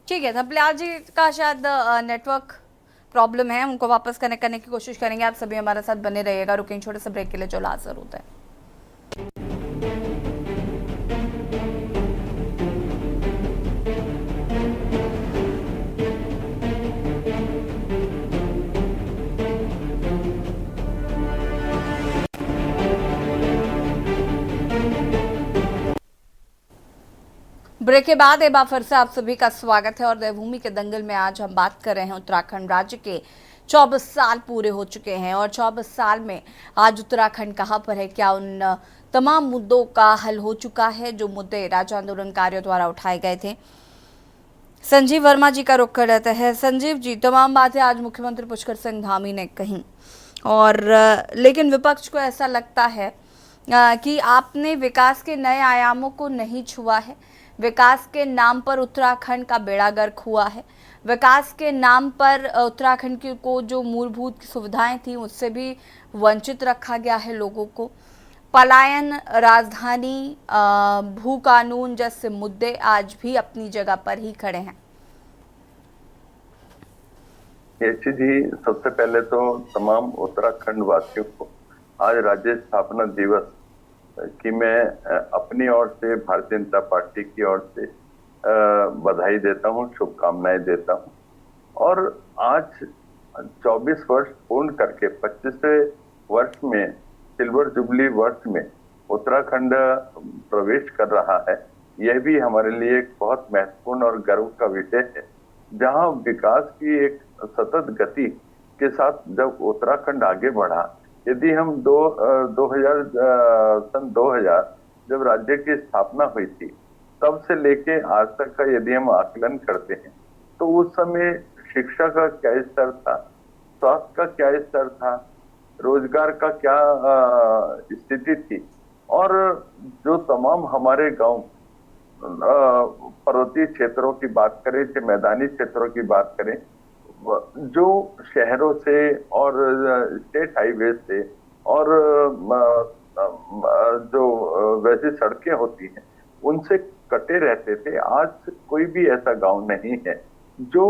ठीक है, थपलियाल जी का शायद नेटवर्क प्रॉब्लम है, उनको वापस कनेक्ट करने की कोशिश करेंगे। आप सभी हमारे साथ बने रहिएगा। रुकेंगे छोटे से ब्रेक के लिए, जो लाजर होता है। ब्रेक के बाद एक बार फिर से आप सभी का स्वागत है, और देवभूमि के दंगल में आज हम बात कर रहे हैं उत्तराखंड राज्य के 24 साल पूरे हो चुके हैं, और 24 साल में आज उत्तराखंड कहां पर है, क्या उन तमाम मुद्दों का हल हो चुका है जो मुद्दे राज्य आंदोलनकारियों द्वारा उठाए गए थे। संजीव वर्मा जी का रुख कर रहता है। संजीव जी, तमाम बातें आज मुख्यमंत्री पुष्कर सिंह धामी ने कही, और लेकिन विपक्ष को ऐसा लगता है कि आपने विकास के नए आयामों को नहीं छुआ है। विकास के नाम पर उत्तराखंड का बेड़ा गर्क हुआ है। विकास के नाम पर उत्तराखंड की को जो मूलभूत सुविधाएं थी उससे भी वंचित रखा गया है लोगों को। पलायन, राजधानी, भू कानून जैसे मुद्दे आज भी अपनी जगह पर ही खड़े हैं। जी, सबसे पहले तो तमाम उत्तराखंड वासियों को आज राज्य स्थापना दिवस कि मैं अपनी ओर से, भारतीय जनता पार्टी की ओर से बधाई देता हूं, शुभकामनाएं देता हूं। और आज 24 वर्ष पूर्ण करके 25वें वर्ष में, सिल्वर जुबली वर्ष में उत्तराखंड प्रवेश कर रहा है। यह भी हमारे लिए एक बहुत महत्वपूर्ण और गर्व का विषय है, जहां विकास की एक सतत गति के साथ जब उत्तराखंड आगे बढ़ा। यदि हम 2000 जब राज्य की स्थापना हुई थी, तब से लेके आज तक का यदि हम आकलन करते हैं तो उस समय शिक्षा का क्या स्तर था, स्वास्थ्य का क्या स्तर था, रोजगार का क्या स्थिति थी। और जो तमाम हमारे गांव पर्वतीय क्षेत्रों की बात करें, चाहे मैदानी क्षेत्रों की बात करें, जो शहरों से और स्टेट हाईवे से और जो वैसी सड़कें होती हैं उनसे कटे रहते थे, आज कोई भी ऐसा गांव नहीं है जो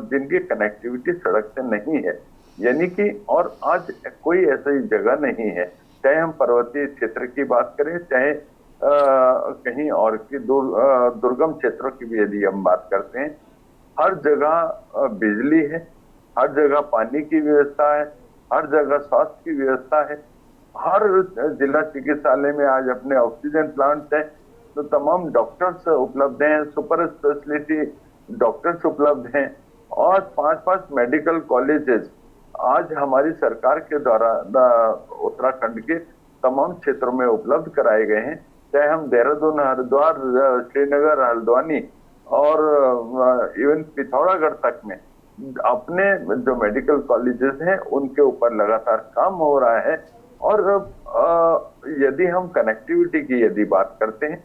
जिनकी कनेक्टिविटी सड़क से नहीं है। यानी कि और आज कोई ऐसी जगह नहीं है, चाहे हम पर्वतीय क्षेत्र की बात करें, चाहे कहीं और की दुर्गम क्षेत्रों की भी यदि हम बात करते हैं, हर जगह बिजली है, हर जगह पानी की व्यवस्था है, हर जगह स्वास्थ्य की व्यवस्था है। हर जिला चिकित्सालय में आज अपने ऑक्सीजन प्लांट है, तो तमाम डॉक्टर्स उपलब्ध हैं, सुपर स्पेशलिटी डॉक्टर्स उपलब्ध हैं, और 5-5 मेडिकल कॉलेजेस आज हमारी सरकार के द्वारा उत्तराखंड के तमाम क्षेत्रों में उपलब्ध कराए गए हैं। चाहे हम देहरादून, हरिद्वार, श्रीनगर, हल्द्वानी और इवन पिथौरागढ़ तक में अपने जो मेडिकल कॉलेजेस हैं उनके ऊपर लगातार काम हो रहा है। और यदि हम कनेक्टिविटी की यदि बात करते हैं,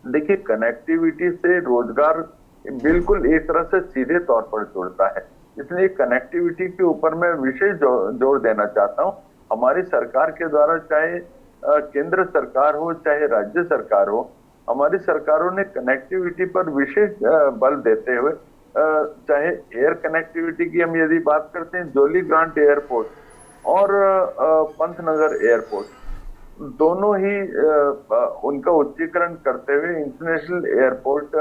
देखिए कनेक्टिविटी से रोजगार बिल्कुल एक तरह से सीधे तौर पर जुड़ता है, इसलिए कनेक्टिविटी के ऊपर मैं विशेष जोर देना चाहता हूं। हमारी सरकार के द्वारा, चाहे केंद्र सरकार हो चाहे राज्य सरकार हो, हमारी सरकारों ने कनेक्टिविटी पर विशेष बल देते हुए, चाहे एयर कनेक्टिविटी की हम यदि बात करते हैं, जोली ग्रांट एयरपोर्ट और पंतनगर एयरपोर्ट, दोनों ही उनका उच्चीकरण करते हुए इंटरनेशनल एयरपोर्ट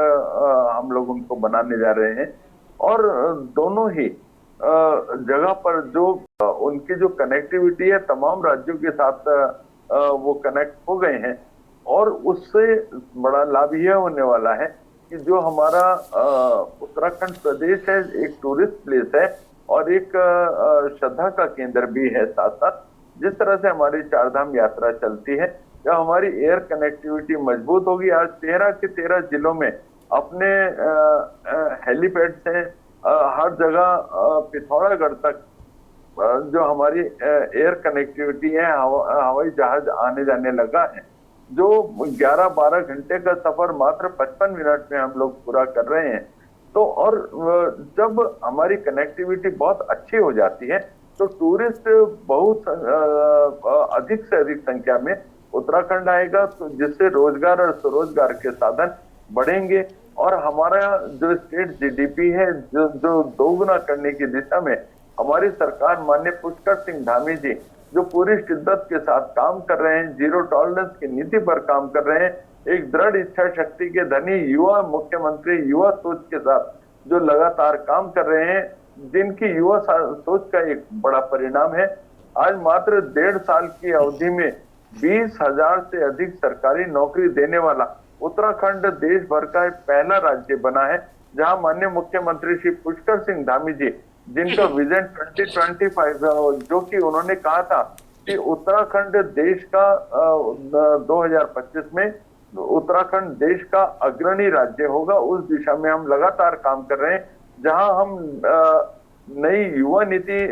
हम लोग उनको बनाने जा रहे हैं। और दोनों ही जगह पर जो उनकी जो कनेक्टिविटी है तमाम राज्यों के साथ वो कनेक्ट हो गए हैं। और उससे बड़ा लाभ यह होने वाला है कि जो हमारा उत्तराखंड प्रदेश है, एक टूरिस्ट प्लेस है और एक श्रद्धा का केंद्र भी है। साथ साथ जिस तरह से हमारी चारधाम यात्रा चलती है, जब हमारी एयर कनेक्टिविटी मजबूत होगी, आज 13 के 13 जिलों में अपने हेलीपैड से हर जगह पिथौरागढ़ तक जो हमारी एयर कनेक्टिविटी है, हवाई जहाज आने जाने लगा है, जो 11-12 घंटे का सफर मात्र 55 मिनट में हम लोग पूरा कर रहे हैं। तो और जब हमारी कनेक्टिविटी बहुत अच्छी हो जाती है तो टूरिस्ट बहुत अधिक से अधिक संख्या में उत्तराखंड आएगा, तो जिससे रोजगार और स्वरोजगार के साधन बढ़ेंगे। और हमारा जो स्टेट जीडीपी है जो दोगुना करने की दिशा में हमारी सरकार माननीय पुष्कर सिंह धामी जी जो पूरी शिद्दत के साथ काम कर रहे हैं, जीरो टॉलरेंस की नीति पर काम कर रहे हैं, एक दृढ़ इच्छा शक्ति के धनी युवा मुख्यमंत्री युवा सोच के साथ जो लगातार काम कर रहे हैं, जिनकी युवा सोच का एक बड़ा परिणाम है आज मात्र 1.5 साल की अवधि में 20,000 से अधिक सरकारी नौकरी देने वाला उत्तराखंड देश भर का पहला राज्य बना है, जहां माननीय मुख्यमंत्री श्री पुष्कर सिंह धामी जी जिनका विजन 2025 जो कि उन्होंने कहा था कि उत्तराखंड देश का 2025 में उत्तराखंड देश का अग्रणी राज्य होगा, उस दिशा में हम लगातार काम कर रहे हैं। जहां हम नई युवा नीति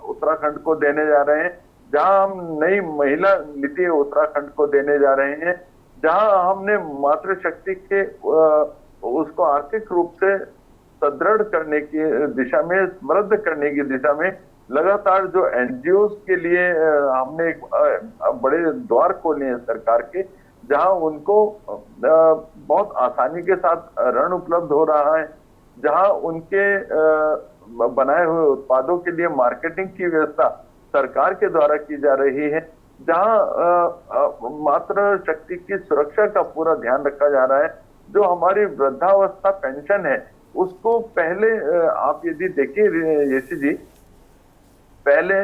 उत्तराखंड को देने जा रहे हैं, जहां हम नई महिला नीति उत्तराखंड को देने जा रहे हैं, जहां हमने मातृशक्ति के उसको आर्थिक रूप से सुदृढ़ करने की दिशा में, समृद्ध करने की दिशा में लगातार जो एनजीओ के लिए हमने एक बड़े द्वार खोले हैं सरकार के, जहां उनको बहुत आसानी के साथ ऋण उपलब्ध हो रहा है, जहां उनके बनाए हुए उत्पादों के लिए मार्केटिंग की व्यवस्था सरकार के द्वारा की जा रही है, जहां मातृ शक्ति की सुरक्षा का पूरा ध्यान रखा जा रहा है। जो हमारी वृद्धावस्था पेंशन है उसको पहले आप यदि देखिए यशी जी, पहले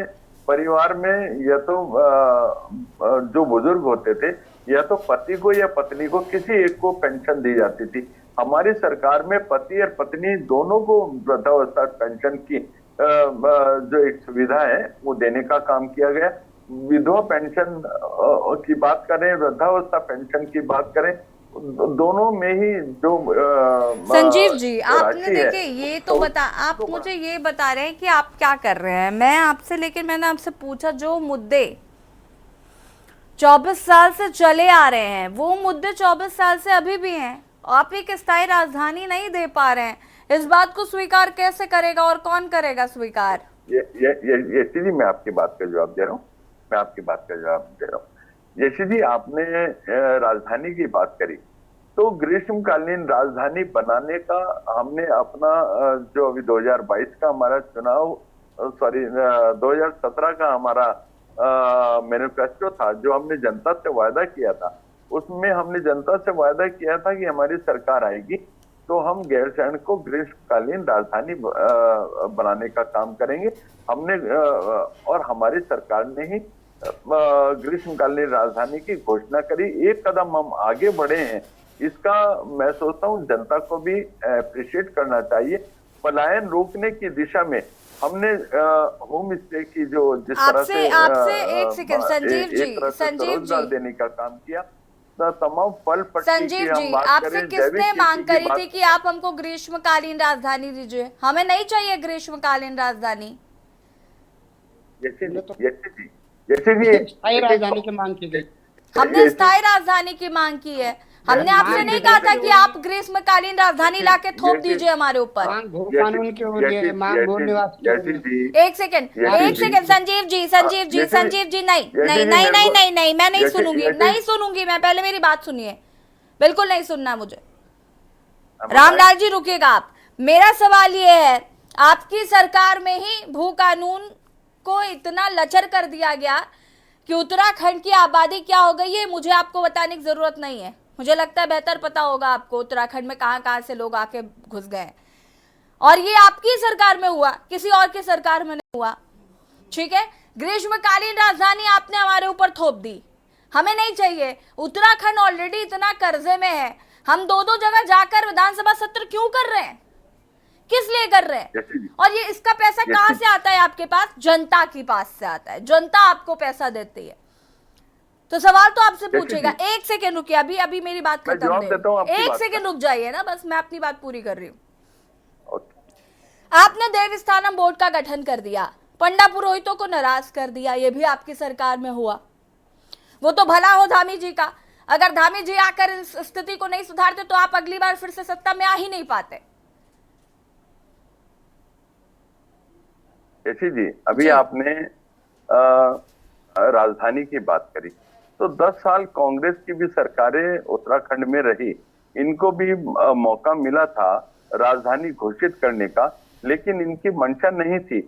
परिवार में या तो जो बुजुर्ग होते थे या तो पति को या पत्नी को किसी एक को पेंशन दी जाती थी। हमारी सरकार में पति और पत्नी दोनों को वृद्धावस्था पेंशन की जो एक सुविधा है वो देने का काम किया गया। विधवा पेंशन की बात करें, वृद्धावस्था पेंशन की बात करें, दोनों में ही जो संजीव जी, आपने राशि है, देखिए ये तो आप मुझे ये बता रहे हैं कि आप क्या कर रहे हैं। मैं आपसे, लेकिन मैंने आपसे पूछा जो मुद्दे 24 साल से चले आ रहे हैं, वो मुद्दे 24 साल से अभी भी हैं। आप एक स्थायी राजधानी नहीं दे पा रहे हैं, इस बात को स्वीकार कैसे करेगा और कौन करेगा स्वीकार? ये जी, मैं आपकी बात का जवाब दे रहा हूँ। यशी जी, आपने राजधानी की बात करी, तो ग्रीष्मकालीन राजधानी बनाने का हमने अपना जो अभी 2022 का हमारा चुनाव 2017 का हमारा मैनिफेस्टो था, जो हमने जनता से वायदा किया था, उसमें हमने जनता से वायदा किया था कि हमारी सरकार आएगी तो हम गैरसैंण को ग्रीष्मकालीन राजधानी बनाने का काम करेंगे। हमने और हमारी सरकार ने ही ग्रीष्मकालीन राजधानी की घोषणा करी। एक कदम हम आगे बढ़े हैं, इसका मैं सोचता हूँ जनता को भी अप्रिशिएट करना चाहिए। पलायन रोकने की दिशा में हमने होम स्टे की जो जिस तरह से एक सेकंड संजीव जी, रोजगार देने का काम किया, तमाम फल पट्टी संजीव की जी, हम बात आपसे करें, किसने जैविक मांग खेती की करी थी कि आप हमको ग्रीष्मकालीन राजधानी दीजिए? हमें नहीं चाहिए ग्रीष्मकालीन राजधानी। स्थायी राजधानी की मांग की गई। हमने स्थायी राजधानी की मांग की है। हमने आपसे नहीं कहा था कि आप ग्रीष्मकालीन राजधानी लाके थोप दीजिए हमारे ऊपर। कानून की हो रही है, मांग भू निवास की हो रही है। एक सेकंड संजीव जी, नहीं, मैं नहीं सुनूंगी, मैं पहले मेरी बात सुनिए, बिल्कुल नहीं सुनना मुझे। रामलाल जी रुकिएगा आप। मेरा सवाल ये है, आपकी सरकार में ही भू कानून को इतना लचर कर दिया गया कि उत्तराखंड की आबादी क्या हो गई है, मुझे आपको बताने की जरूरत नहीं है। मुझे लगता है बेहतर पता होगा आपको उत्तराखंड में कहां कहां से लोग आके घुस गए, और ये आपकी सरकार में हुआ, किसी और की सरकार में नहीं हुआ। ठीक है, ग्रीष्मकालीन राजधानी आपने हमारे ऊपर थोप दी, हमें नहीं चाहिए। उत्तराखंड ऑलरेडी इतना कर्जे में है, हम दो जगह जाकर विधानसभा सत्र क्यों कर रहे हैं, किस लिए कर रहे हैं? और ये इसका पैसा कहां से आता है आपके पास? जनता के पास से आता है, जनता आपको पैसा देती है। तो सवाल तो आपसे पूछेगा। एक सेकेंड रुकिए, अभी मेरी बात खत्म नहीं, एक सेकेंड रुक जाइए ना, बस मैं अपनी बात पूरी कर रही हूँ। आपने देवस्थानम बोर्ड का गठन कर दिया, पंडा पुरोहितों को नाराज कर दिया, ये भी आपकी सरकार में हुआ। वो तो भला हो धामी जी का, अगर धामी जी आकर इस स्थिति को नहीं सुधारते तो आप अगली बार फिर से सत्ता में आ ही नहीं पाते। ऐसी जी, अभी आपने राजधानी की बात करी, तो 10 साल कांग्रेस की भी सरकारें उत्तराखंड में रही, इनको भी मौका मिला था राजधानी घोषित करने का, लेकिन इनकी मंशा नहीं थी,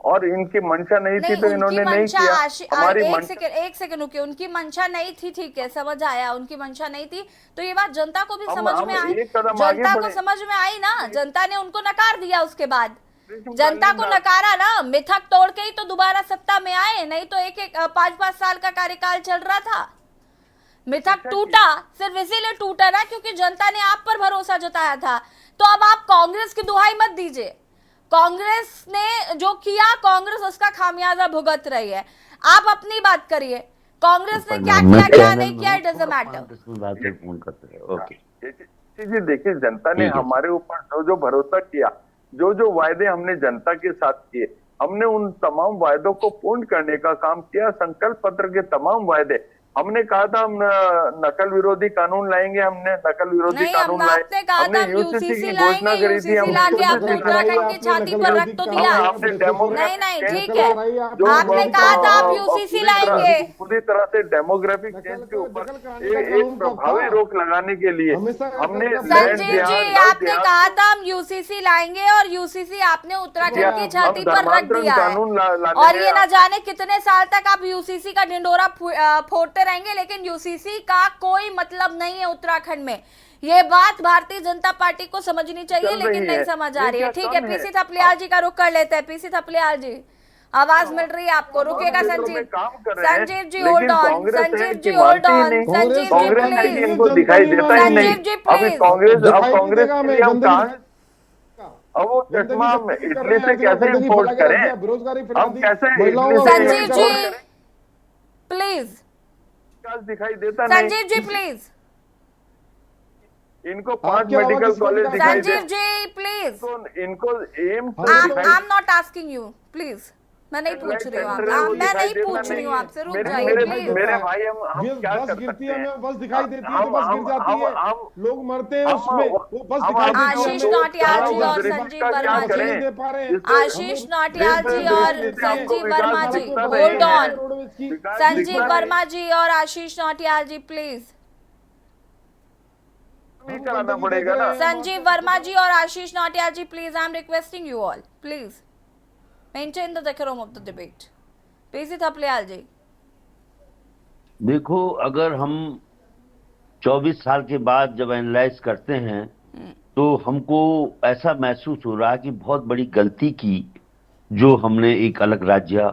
और इनकी मंशा नहीं थी तो इन्होंने नहीं किया। हमारी एक सेकंड रुकिए, उनकी मंशा नहीं थी, ठीक है, समझ आया, उनकी मंशा नहीं थी, तो ये बात जनता को भी समझ में आई, जनता को समझ में आई ना, जनता ने उनको नकार दिया। उसके बाद जनता को नकारा ना, मिथक तोड़ के ही तो दोबारा सत्ता में आए, नहीं तो एक 5-5 साल का कार्यकाल चल रहा था। मिथक टूटा सिर्फ इसीलिए टूटा ना क्योंकि जनता ने आप पर भरोसा जताया था। तो अब आप कांग्रेस की दुहाई मत दीजिए, कांग्रेस ने जो किया, कांग्रेस उसका खामियाजा भुगत रही है। आप अपनी बात करिए, कांग्रेस ने क्या किया, क्या नहीं किया, इट डजंट मैटर। ओके जी, देखिए, जनता ने हमारे ऊपर जो भरोसा किया, जो वायदे हमने जनता के साथ किए, हमने उन तमाम वायदों को पूर्ण करने का काम किया। संकल्प पत्र के तमाम वायदे, हमने कहा था हम नकल विरोधी कानून लाएंगे, हमने नकल विरोधी कानून लाए, हमने यूसीसी की घोषणा करी थी, उत्तराखंड की छाती पर रख तो दिया। नहीं, ठीक है, आपने कहा था आप यूसीसी लाएंगे। पूरी तरह से डेमोग्राफिक चेंज के ऊपर एक प्रभावी रोक लगाने के लिए हमने, संजीव जी, आपने कहा था हम यूसीसी लाएंगे, और यूसीसी आपने उत्तराखंड की छाती पर रख दिया है, और ये न जाने कितने साल तक आप यूसीसी का ढिंडोरा फोड़ते रहेंगे, लेकिन यूसीसी का कोई मतलब नहीं है उत्तराखंड में। ये बात भारतीय जनता पार्टी को समझनी चाहिए, लेकिन नहीं समझ आ रही है। ठीक है, पीसी थपलियाल जी का रुख कर लेते हैं। पीसी थपलियाल जी, आवाज मिल रही है आपको? रुकेगा Sanjeev ji, hold on, Sanjeev ji hold on, Sanjeev ji please, इनको दिखाई देता ही नहीं। संजीव जी अब प्लीज, कांग्रेस के लिए हम कहां, अब वो चश्मा इटली से कैसे इम्पोर्ट करें, हम कैसे संजीव जी प्लीज, दिखाई देता नहीं। संजीव जी प्लीज, इनको 5 आपके अलावा मेडिकल किसको कॉलेज दिखाई दिखाई संजीव दे, जी प्लीज, तो इनको AIIMS I am not asking you, please मैं नहीं पूछ रही हूँ मैं नहीं पूछ रही हूँ आपसे, रुक जाइए प्लीज। मेरे भाई, हम क्या बस कर गिरती सकते है, हैं? हमें बस दिखाई देती है तो हम- बस गिर हम- जाती हम- है, हम- लोग मरते हैं हम- उसमें, वो बस दिखाई देती है आशीष हमें। नौटियाल जी हम और उस रिस्क संजीव का वर्मा क्या जी, नहीं दे पा रहे हैं। आशीष नौटियाल जी और संजीव वर्मा जी, दिखता होल्ड नहीं है। ऑन, विकास संजीव दिखता नहीं। वर्मा जी और आशीष नौटियाल जी प्लीज, नहीं कराना पड़ेगा ना। संजीव वर्मा जी और Ashish Nautiyal ji please, I am requesting you all, please maintain the decorum of the debate. PC Thapliyal ji, देखो, अगर हम 24 साल के बाद जब एनालाइज करते हैं तो हमको ऐसा महसूस हो रहा है कि बहुत बड़ी गलती की जो हमने एक अलग राज्य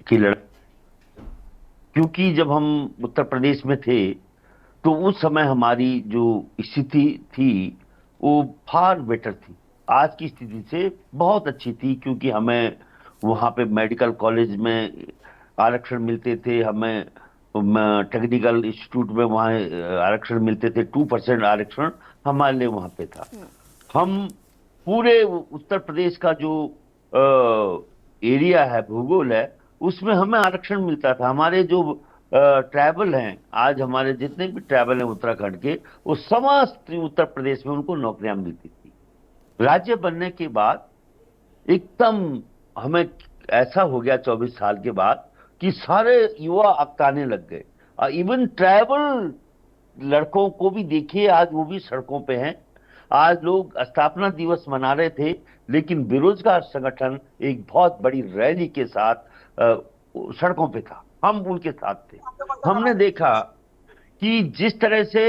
की लड़ाई, क्योंकि जब हम उत्तर प्रदेश में थे तो उस समय हमारी जो स्थिति थी वो फार बेटर थी, आज की स्थिति से बहुत अच्छी थी, क्योंकि हमें वहाँ पे मेडिकल कॉलेज में आरक्षण मिलते थे, हमें टेक्निकल इंस्टीट्यूट में वहाँ आरक्षण मिलते थे, 2% आरक्षण हमारे लिए वहाँ पे था। हम पूरे उत्तर प्रदेश का जो एरिया है, भूगोल है, उसमें हमें आरक्षण मिलता था। हमारे जो ट्राइबल हैं, आज हमारे जितने भी ट्राइबल हैं उत्तराखंड के, वो समस्त उत्तर प्रदेश में उनको नौकरियां मिलती थी। राज्य बनने के बाद एकदम हमें ऐसा हो गया 24 साल के बाद कि सारे युवा अगताने लग गए। इवन ट्राइबल लड़कों को भी देखिए, आज वो भी सड़कों पे हैं। आज लोग स्थापना दिवस मना रहे थे, लेकिन बेरोजगार संगठन एक बहुत बड़ी रैली के साथ सड़कों पे था, हम उनके साथ थे। हमने देखा कि जिस तरह से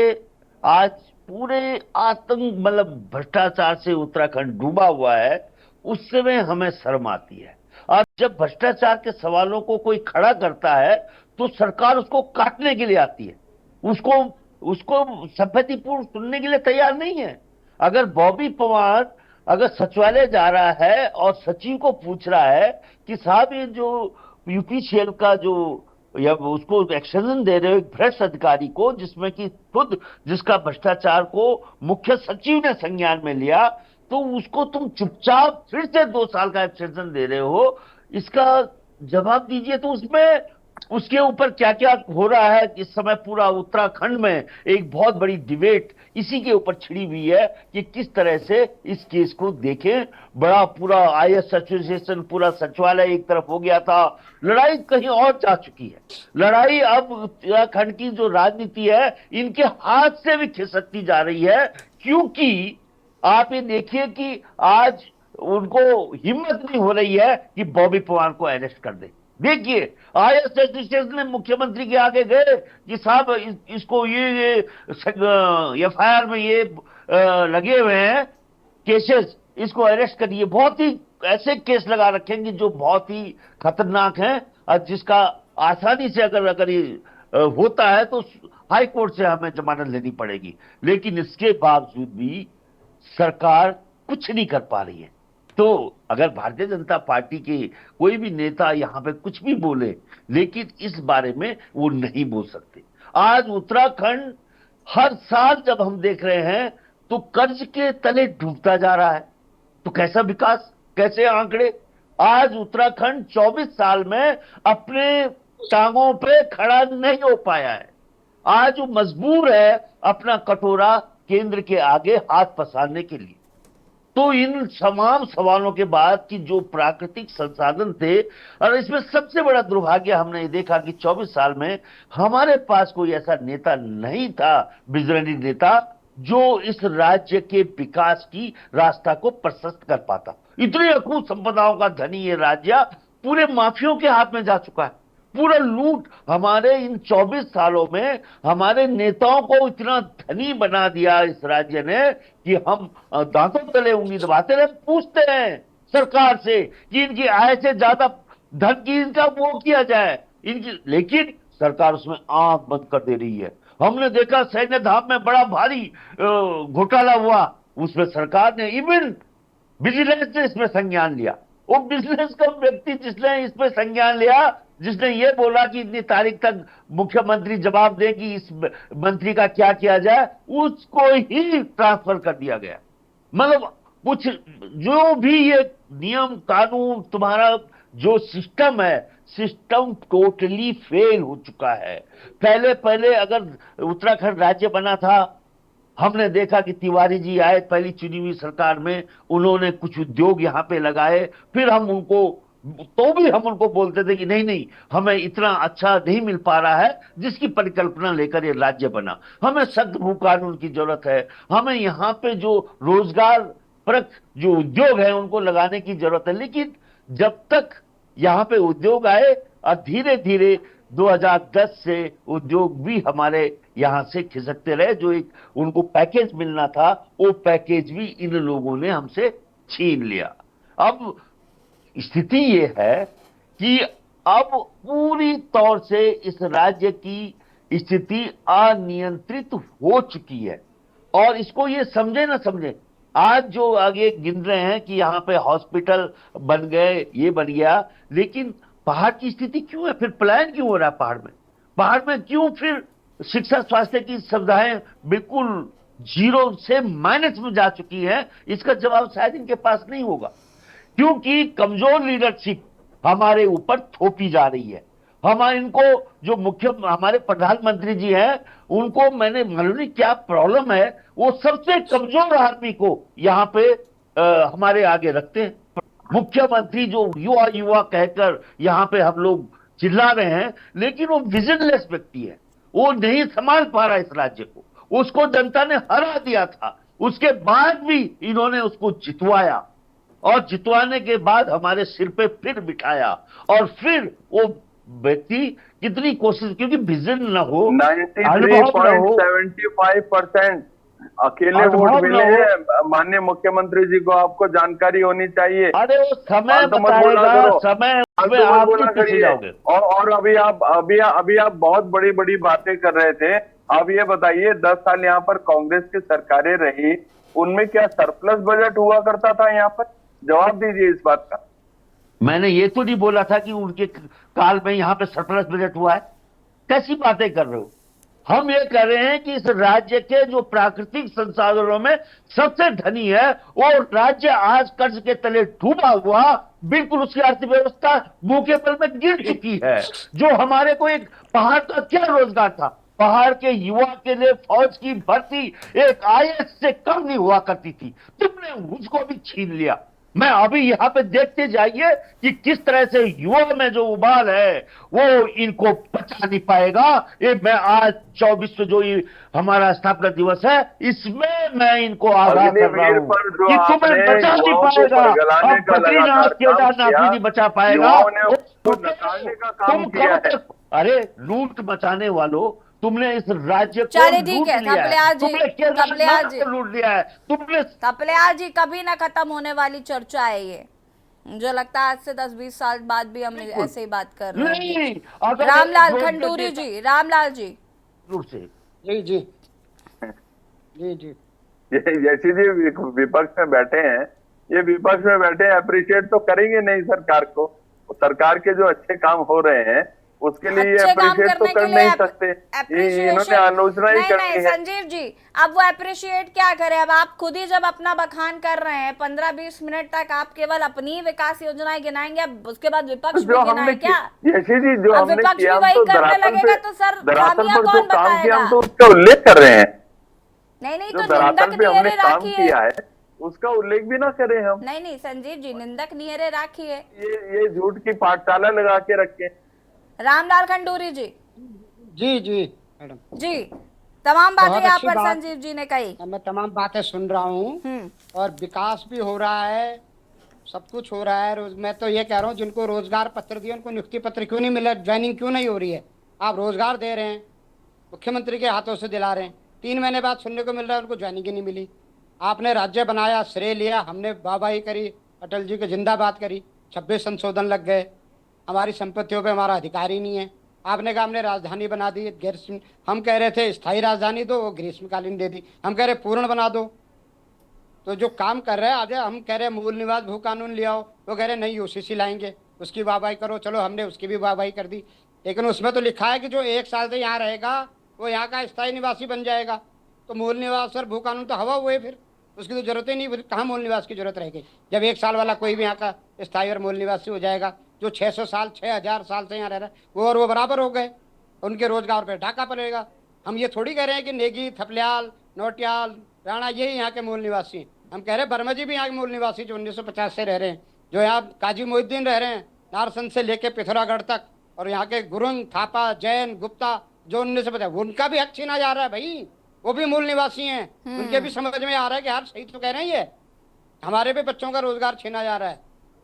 आज पूरे आतंक मतलब भ्रष्टाचार से उत्तराखंड डूबा हुआ है, उस समय हमें शर्म आती है। और जब भ्रष्टाचार के सवालों को कोई खड़ा करता है तो सरकार उसको काटने के लिए आती है, उसको सभ्यतापूर्ण सुनने के लिए तैयार नहीं है। अगर बॉबी पवार अगर सचिवालय जा रहा है और सचिव को पूछ रहा है कि साहब ये जो यूपीसीएल का जो या उसको एक्शन दे रहे हो एक भ्रष्ट अधिकारी को, जिसमें कि खुद जिसका भ्रष्टाचार को मुख्य सचिव ने संज्ञान में लिया, तो उसको तुम चुपचाप फिर से 2 साल का एक्सटेंशन दे रहे हो, इसका जवाब दीजिए। तो उसमें उसके ऊपर क्या क्या हो रहा है, इस समय पूरा उत्तराखंड में एक बहुत बड़ी डिबेट इसी के ऊपर छिड़ी हुई है कि किस तरह से इस केस को देखें। बड़ा पूरा आईएएस एसोसिएशन, पूरा सचिवालय एक तरफ हो गया था, लड़ाई कहीं और जा चुकी है। लड़ाई अब उत्तराखंड की जो राजनीति है इनके हाथ से भी खिसकती जा रही है, क्योंकि आप ये देखिए कि आज उनको हिम्मत नहीं हो रही है कि बॉबी पवार को अरेस्ट कर दे। देखिए, आईएएस एसोसिएशन ने मुख्यमंत्री के आगे गए कि साहब इसको ये एफआईआर में ये लगे हुए हैं केसेस, इसको अरेस्ट करिए। बहुत ही ऐसे केस लगा रखेंगे जो बहुत ही खतरनाक हैं, और जिसका आसानी से अगर ये होता है तो हाई कोर्ट से हमें जमानत लेनी पड़ेगी। लेकिन इसके बावजूद भी सरकार कुछ नहीं कर पा रही है। तो अगर भारतीय जनता पार्टी के कोई भी नेता यहाँ पे कुछ भी बोले, लेकिन इस बारे में वो नहीं बोल सकते। आज उत्तराखंड हर साल जब हम देख रहे हैं तो कर्ज के तले डूबता जा रहा है। तो कैसा विकास, कैसे आंकड़े? आज उत्तराखंड 24 साल में अपने टांगों पे खड़ा नहीं हो पाया है। आज वो मजबूर है अपना कटोरा केंद्र के आगे हाथ पसारने के लिए। तो इन तमाम सवालों के बाद कि जो प्राकृतिक संसाधन थे, और इसमें सबसे बड़ा दुर्भाग्य हमने ये देखा कि 24 साल में हमारे पास कोई ऐसा नेता नहीं था, विजनरी नेता, जो इस राज्य के विकास की रास्ता को प्रशस्त कर पाता। इतनी अकूत संपदाओं का धनी ये राज्य पूरे माफियों के हाथ में जा चुका है। पूरा लूट हमारे इन 24 सालों में हमारे नेताओं को इतना धनी बना दिया इस राज्य ने कि हम दांतों तले उंगली दबाते रहे, पूछते हैं सरकार से कि इनकी आय से ज्यादा धन की इनका वो किया जाए इनकी, लेकिन सरकार उसमें आंख बंद कर दे रही है। हमने देखा सैन्य धाम में बड़ा भारी घोटाला हुआ, उसमें सरकार ने इवन विजिलेंस ने इसमें संज्ञान लिया। वो बिजनेस का व्यक्ति जिसने इसमें संज्ञान लिया जिसने ये बोला कि इतनी तारीख तक मुख्यमंत्री जवाब दे कि इस मंत्री का क्या किया जाए, उसको ही ट्रांसफर कर दिया गया। मतलब कुछ जो भी ये नियम कानून तुम्हारा जो सिस्टम है, सिस्टम टोटली फेल हो चुका है। पहले पहले अगर उत्तराखंड राज्य बना था, हमने देखा कि तिवारी जी आए पहली चुनी हुई सरकार में, उन्होंने कुछ उद्योग यहां पे लगाए, फिर हम उनको तो भी हम उनको बोलते थे कि नहीं नहीं, हमें इतना अच्छा नहीं मिल पा रहा है, जिसकी परिकल्पना लेकर ये राज्य बना। हमें सख्त भू कानून की जरूरत है, हमें यहाँ पे जो रोजगार परक जो उद्योग है उनको लगाने की जरूरत है। लेकिन जब तक यहाँ पे उद्योग आए और धीरे धीरे 2010 से उद्योग भी हमारे यहां से खिसकते रहे, जो एक उनको पैकेज मिलना था वो पैकेज भी इन लोगों ने हमसे छीन लिया। अब स्थिति ये है कि अब पूरी तौर से इस राज्य की स्थिति अनियंत्रित हो चुकी है। और इसको ये समझे ना समझे, आज जो आगे गिन रहे हैं कि यहाँ पे हॉस्पिटल बन गए, ये बन गया, लेकिन पहाड़ की स्थिति क्यों है? फिर पलायन क्यों हो रहा है पहाड़ में? पहाड़ में क्यों फिर शिक्षा स्वास्थ्य की सुविधाएं बिल्कुल जीरो से माइनस में जा चुकी है? इसका जवाब शायद इनके पास नहीं होगा, क्योंकि कमजोर लीडरशिप हमारे ऊपर थोपी जा रही है। हमारे इनको जो हमारे प्रधानमंत्री जी हैं, उनको मैंने मालूम नहीं क्या प्रॉब्लम है, वो सबसे कमजोर आदमी को यहाँ पे हमारे आगे रखते हैं। मुख्यमंत्री जो युवा युवा कहकर यहाँ पे हम लोग चिल्ला रहे हैं, लेकिन वो विजनलेस व्यक्ति है, वो नहीं संभाल पा रहा इस राज्य को। उसको जनता ने हरा दिया था, उसके बाद भी इन्होंने उसको जितवाया, और जितवाने के बाद हमारे सिर पे फिर बिठाया, और फिर वो व्यक्ति कितनी कोशिश, क्योंकि विजन न हो, 93.75% अकेले वोट मिले हैं माननीय मुख्यमंत्री जी को, आपको जानकारी होनी चाहिए। अरे वो समय बताएगा, समय आप नहीं पीछे जाओगे। और अभी आप बहुत बड़ी बड़ी बातें कर रहे थे। अब ये बताइए, 10 साल यहाँ पर कांग्रेस की सरकारें रही, उनमें क्या सरप्लस बजट हुआ करता था यहाँ पर? जवाब दीजिए इस बात का। मैंने ये तो नहीं बोला था कि उनके काल में यहाँ पे सरप्लस बजट हुआ है, कैसी बातें कर रहे हो? हम ये कह रहे हैं कि इस राज्य के जो प्राकृतिक संसाधनों में सबसे धनी है, वो राज्य आज कर्ज के तले डूबा हुआ, बिल्कुल उसकी अर्थव्यवस्था मुंह के बल में गिर चुकी है। जो हमारे को एक पहाड़ का क्या रोजगार था, पहाड़ के युवा के लिए फौज की भर्ती एक IAS से कम नहीं हुआ करती थी, तुमने उसको भी छीन लिया। मैं अभी यहाँ पे देखते जाइए कि किस तरह से युवा में जो उबाल है वो इनको बचा नहीं पाएगा। ये मैं आज 24 जो ये हमारा स्थापना दिवस है, इसमें मैं इनको आगाह कर रहा हूँ कि तुम्हें बचा नहीं पाएगा, और बद्रीनाथ केदारनाथ भी नहीं बचा पाएगा। अरे लूट मचाने वालों, तुमने इस राज्य को चलिए ठीक है थपलियाल जी, लूट लिया है तुमने। थपलियाल जी, कभी ना खत्म होने वाली चर्चा है ये, मुझे लगता है आज से 10-20 साल बाद भी हम ऐसे ही बात कर रहे हैं। रामलाल खंडूरी जी, रामलाल जी जी जी जी जी जैसी जी विपक्ष में बैठे हैं, ये विपक्ष में बैठे हैं, अप्रिशिएट तो करेंगे नहीं सरकार को। सरकार के जो अच्छे काम हो रहे हैं उसके लिए ये अप्रिशिएट तो कर नहीं सकते, इन्होंने आलोचना ही करनी है। संजीव जी, अब वो अप्रिशिएट क्या करें? अब आप खुद ही जब अपना बखान कर रहे हैं 15-20 मिनट तक आप केवल अपनी विकास योजनाएं गिनाएंगे, अब उसके बाद विपक्ष भी गिनाए क्या? जैसे जी जो हमने विपक्ष भी वही करने लगेगा तो सर खामियां कौन बताएगा? हम तो उसका उल्लेख कर रहे हैं। नहीं तो निंदक नियरे राखिए, उसका उल्लेख भी ना करें हम। नहीं संजीव जी, निंदक नियरे राखिए, ये झूठ की पाठशाला लगा के रखे। रामलाल खंडूरी जी जी जी मैडम जी, तमाम बातें यहाँ पर संजीव जी ने कही, मैं तमाम बातें सुन रहा हूँ, और विकास भी हो रहा है, सब कुछ हो रहा है। मैं तो ये कह रहा हूँ, जिनको रोजगार पत्र दिए उनको नियुक्ति पत्र क्यों नहीं मिला, ज्वाइनिंग क्यों नहीं हो रही है? आप रोजगार दे रहे हैं, मुख्यमंत्री के हाथों से दिला रहे हैं, 3 महीने बाद सुनने को मिल रहा है उनको ज्वाइनिंग ही नहीं मिली। आपने राज्य बनाया, श्रेय लिया, हमने वाहवाही करी, अटल जी को जिंदाबाद करी, 26 संशोधन लग गए, हमारी संपत्तियों पे हमारा अधिकार ही नहीं है। आपने कहा हमने राजधानी बना दी, हम कह रहे थे स्थायी राजधानी दो, वो ग्रीष्मकालीन दे दी, हम कह रहे पूर्ण बना दो। तो जो काम कर रहे हैं आज, हम कह रहे मूल निवास भू कानून ले आओ, वो कह रहे नहीं UCC लाएंगे। उसकी वाहवाही करो, चलो हमने उसकी भी वाहवाही कर दी, लेकिन उसमें तो लिखा है कि जो 1 साल से यहाँ रहेगा वो यहाँ का स्थायी निवासी बन जाएगा। तो मूल निवास और भू कानून तो हवा हुए, फिर उसकी तो जरूरत ही नहीं, फिर कहाँ मूल निवास की जरूरत रह गई जब 1 साल वाला कोई भी यहाँ का स्थायी और मूल निवासी हो जाएगा। जो 600 साल 6000 साल से यहाँ रह रहा है वो और वो बराबर हो गए, उनके रोजगार पे ढाका पड़ेगा। हम ये थोड़ी कह रहे हैं कि नेगी, थपलियाल, नोटियाल, राणा यही यहाँ के मूल निवासी हैं। हम कह रहे हैं वर्मा जी भी यहाँ के मूल निवासी जो 1950 से रह रहे हैं, जो यहाँ काजी मोहिउद्दीन रह रहे हैं नारसन से लेके पिथौरागढ़ तक, और यहाँ के गुरुंग, थापा, जैन, गुप्ता जो 1950, उनका भी हक छीना जा रहा है भाई, वो भी मूल निवासी हैं। उनके भी समझ में आ रहा है कि यार सही तो कह रहे हैं, ये हमारे भी बच्चों का रोजगार छीना जा रहा है।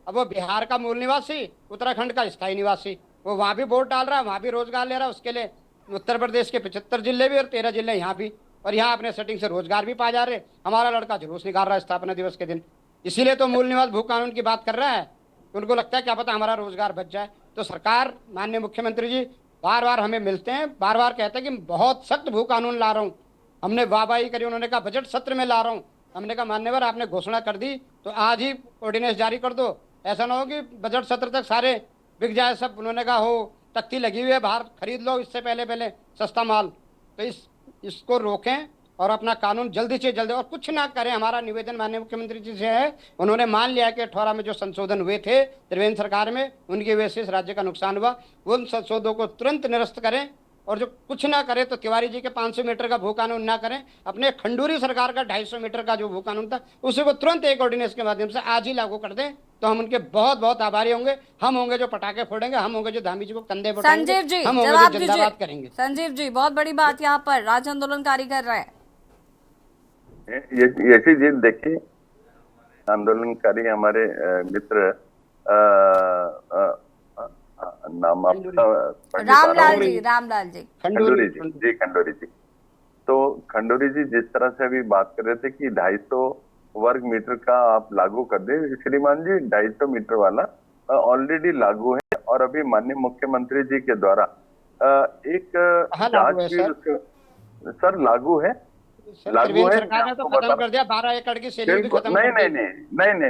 अब वो बिहार का मूल निवासी, उत्तराखंड का स्थायी निवासी, वो वहाँ भी वोट डाल रहा है, वहाँ भी रोजगार ले रहा है, उसके लिए उत्तर प्रदेश के 75 जिले भी और 13 जिले यहाँ भी, और यहाँ अपने सेटिंग से रोजगार भी पा जा रहे। हमारा लड़का जुलूस निकाल रहा है स्थापना दिवस के दिन, इसीलिए तो मूल निवास भू कानून की बात कर रहा है। उनको लगता है क्या पता हमारा रोजगार बच जाए। तो सरकार, माननीय मुख्यमंत्री जी बार बार हमें मिलते हैं, बार बार कहते हैं कि बहुत सख्त भू कानून ला रहा हूँ। हमने वाहवाही करी, उन्होंने कहा बजट सत्र में ला रहा हूँ। हमने कहा मान्यवर आपने घोषणा कर दी तो आज ही ऑर्डिनेंस जारी कर दो, ऐसा ना हो कि बजट सत्र तक सारे बिक जाए सब। उन्होंने कहा हो तख्ती लगी हुई है बाहर, खरीद लो इससे पहले सस्ता माल। तो इसको रोकें और अपना कानून जल्दी से जल्दी, और कुछ ना करें। हमारा निवेदन माननीय मुख्यमंत्री जी से है, उन्होंने मान लिया कि 18 में जो संशोधन हुए थे त्रिवेंद्र सरकार में, उनकी वजह से इस राज्य का नुकसान हुआ, उन संशोधनों को तुरंत निरस्त करें। और जो कुछ ना करे तो तिवारी जी के 500 मीटर का भू कानून ना करें, अपने खंडूरी सरकार का 250 मीटर का जो भू कानून था उसी को तुरंत एक ऑर्डिनेंस के माध्यम से आज ही लागू कर दें, तो हम उनके बहुत बहुत आभारी होंगे। हम होंगे जो पटाखे फोड़ेंगे, हम होंगे जो धामी जी को कंधे संजीव बढ़ाएंगे, जी हम होंगे जवाब जो दीजिए। जिंदाबाद करेंगे। संजीव जी, बहुत बड़ी बात यहाँ पर राज्य आंदोलनकारी कर रहे हैं। यशी जी देखिए, आंदोलनकारी हमारे मित्र नाम आपका रामलाल जी खंडूरी जी। तो खंडूरी जी जिस तरह से अभी बात कर रहे थे कि 250 वर्ग मीटर का आप लागू कर दे, श्रीमान जी 250 मीटर वाला ऑलरेडी लागू है, और अभी माननीय मुख्यमंत्री जी के द्वारा एक जांच भी सर लागू है। सरकार ने तो खत्म कर दिया, 12 एकड़ की सेलिंग भी खत्म कर दी।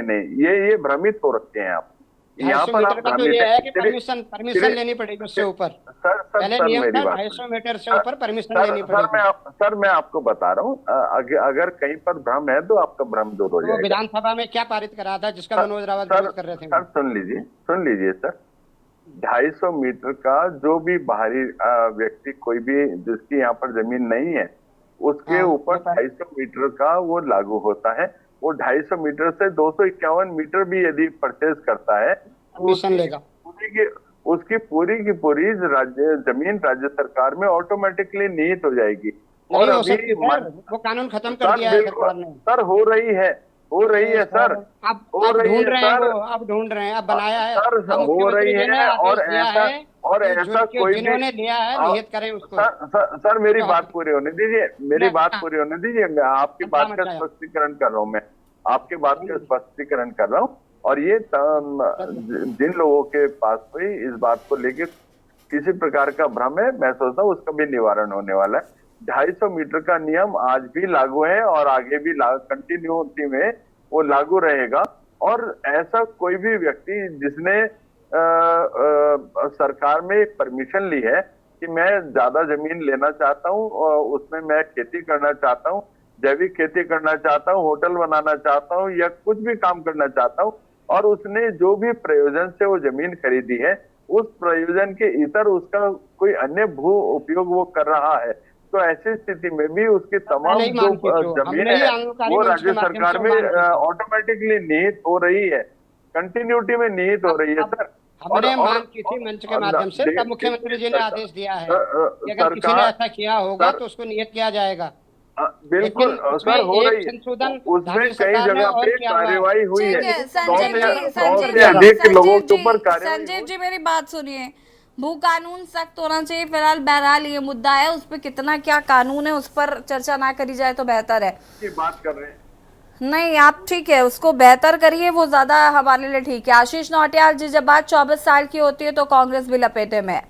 नहीं, ये भ्रमित हो रखते हैं आप। यहाँ पर आप तो ये है कि परमिशन लेनी पड़ेगी उससे ऊपर। पहले नियम था 250 मीटर से ऊपर परमिशन लेनी पड़ेगी। सर मैं आपको बता रहा हूँ, अगर कहीं पर भ्रम है तो आपका भ्रम दूर हो जाएगा। विधानसभा में क्या पारित करा था जिसका मनोज रावत विरोध कर रहे थे? सर सुन लीजिए सर, 250 मीटर का जो भी बाहरी व्यक्ति, कोई भी जिसकी यहाँ पर जमीन नहीं है, उसके ऊपर 250 मीटर का वो लागू होता है। वो 250 मीटर से 251 मीटर भी यदि परचेज करता है तो उसकी पूरी की पूरी जमीन राज्य सरकार में ऑटोमेटिकली निहित हो जाएगी। और अभी वो कानून खत्म कर दिया है सरकार ने। सर हो रही है सर, अब ढूंढ रहे हैं, अब ढूंढ रहे हैं, अब बनाया है सर, हो रही है। और ऐसा कोई जिन्होंने लिया है निहित करें उसको। सर मेरी बात पूरी होने दीजिए, मैं आपकी बात का स्पष्टीकरण कर रहा हूँ, कर रहा हूँ। और ये जिन लोगों के पास हुई इस बात को लेके किसी प्रकार का भ्रम है, मैं सोचता हूँ उसका भी निवारण होने वाला है। 250 मीटर का नियम आज भी लागू है और आगे भी कंटिन्यूटी में वो लागू रहेगा। और ऐसा कोई भी व्यक्ति जिसने सरकार में परमिशन ली है कि मैं ज्यादा जमीन लेना चाहता हूँ, उसमें मैं खेती करना चाहता हूँ, जैविक खेती करना चाहता हूँ, होटल बनाना चाहता हूँ, या कुछ भी काम करना चाहता हूँ, और उसने जो भी प्रयोजन से वो जमीन खरीदी है उस प्रयोजन के इतर उसका कोई अन्य भू उपयोग वो कर रहा है, तो ऐसी स्थिति में भी उसकी तमाम जो जमीन है वो राज्य सरकार में ऑटोमेटिकली निहित हो रही है, कंटिन्यूटी में निहित हो रही है सर। हमने मांग की थी मंच के माध्यम से, तब मुख्यमंत्री जी ने आदेश दिया है कि अगर किसी ने ऐसा किया होगा तो उसको नियत किया जाएगा। बिल्कुल सर, हो रही है, उसमें कई जगह पे कार्यवाही हुई है, लोगों के ऊपर कार्यवाही। संजीव जी मेरी बात सुनिए, भू कानून सख्त होना चाहिए। फिलहाल बहरहाल ये मुद्दा है, उस पर कितना क्या कानून है उस पर चर्चा ना करी जाए तो बेहतर है। बात कर रहे हैं नहीं, आप ठीक है उसको बेहतर करिए, वो ज्यादा हमारे लिए ठीक है। आशीष नौटियाल जी, जब बात 24 साल की होती है तो कांग्रेस भी लपेटे में।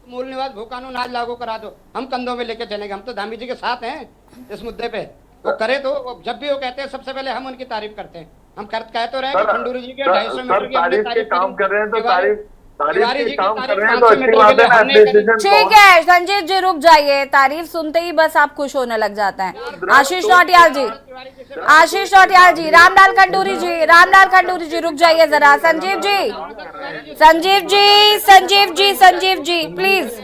मूल निवास भू कानून आज लागू करा दो, हम कंधों में लेके चलेंगे, हम तो धामी जी के साथ हैं इस मुद्दे पे। वो करे तो जब भी वो कहते हैं सबसे पहले हम उनकी तारीफ करते हैं। हम कह तो रहे हैं सर, कि खंडूरी जी के सर, 250 मीटर की हमने तारीफ के काम कर रहे हैं तो तारीफ तिवारी के जी काम की कर रहे हैं तारीफ तो 500 अच्छी मीटर बात के है लिए ना। हमने करी। डिसीजन ठीक है संजीव जी, रुक जाइए। तारीफ सुनते ही बस आप खुश होने लग जाते हैं। आशीष नौटियाल जी, आशीष नौटियाल जी, रामलाल खंडूरी जी, रामलाल खंडूरी जी, रुक जाइए जरा। संजीव जी, संजीव जी, संजीव जी, संजीव जी, प्लीज।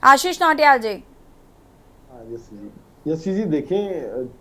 आशीष नौटियाल जी। यसी जी, देखें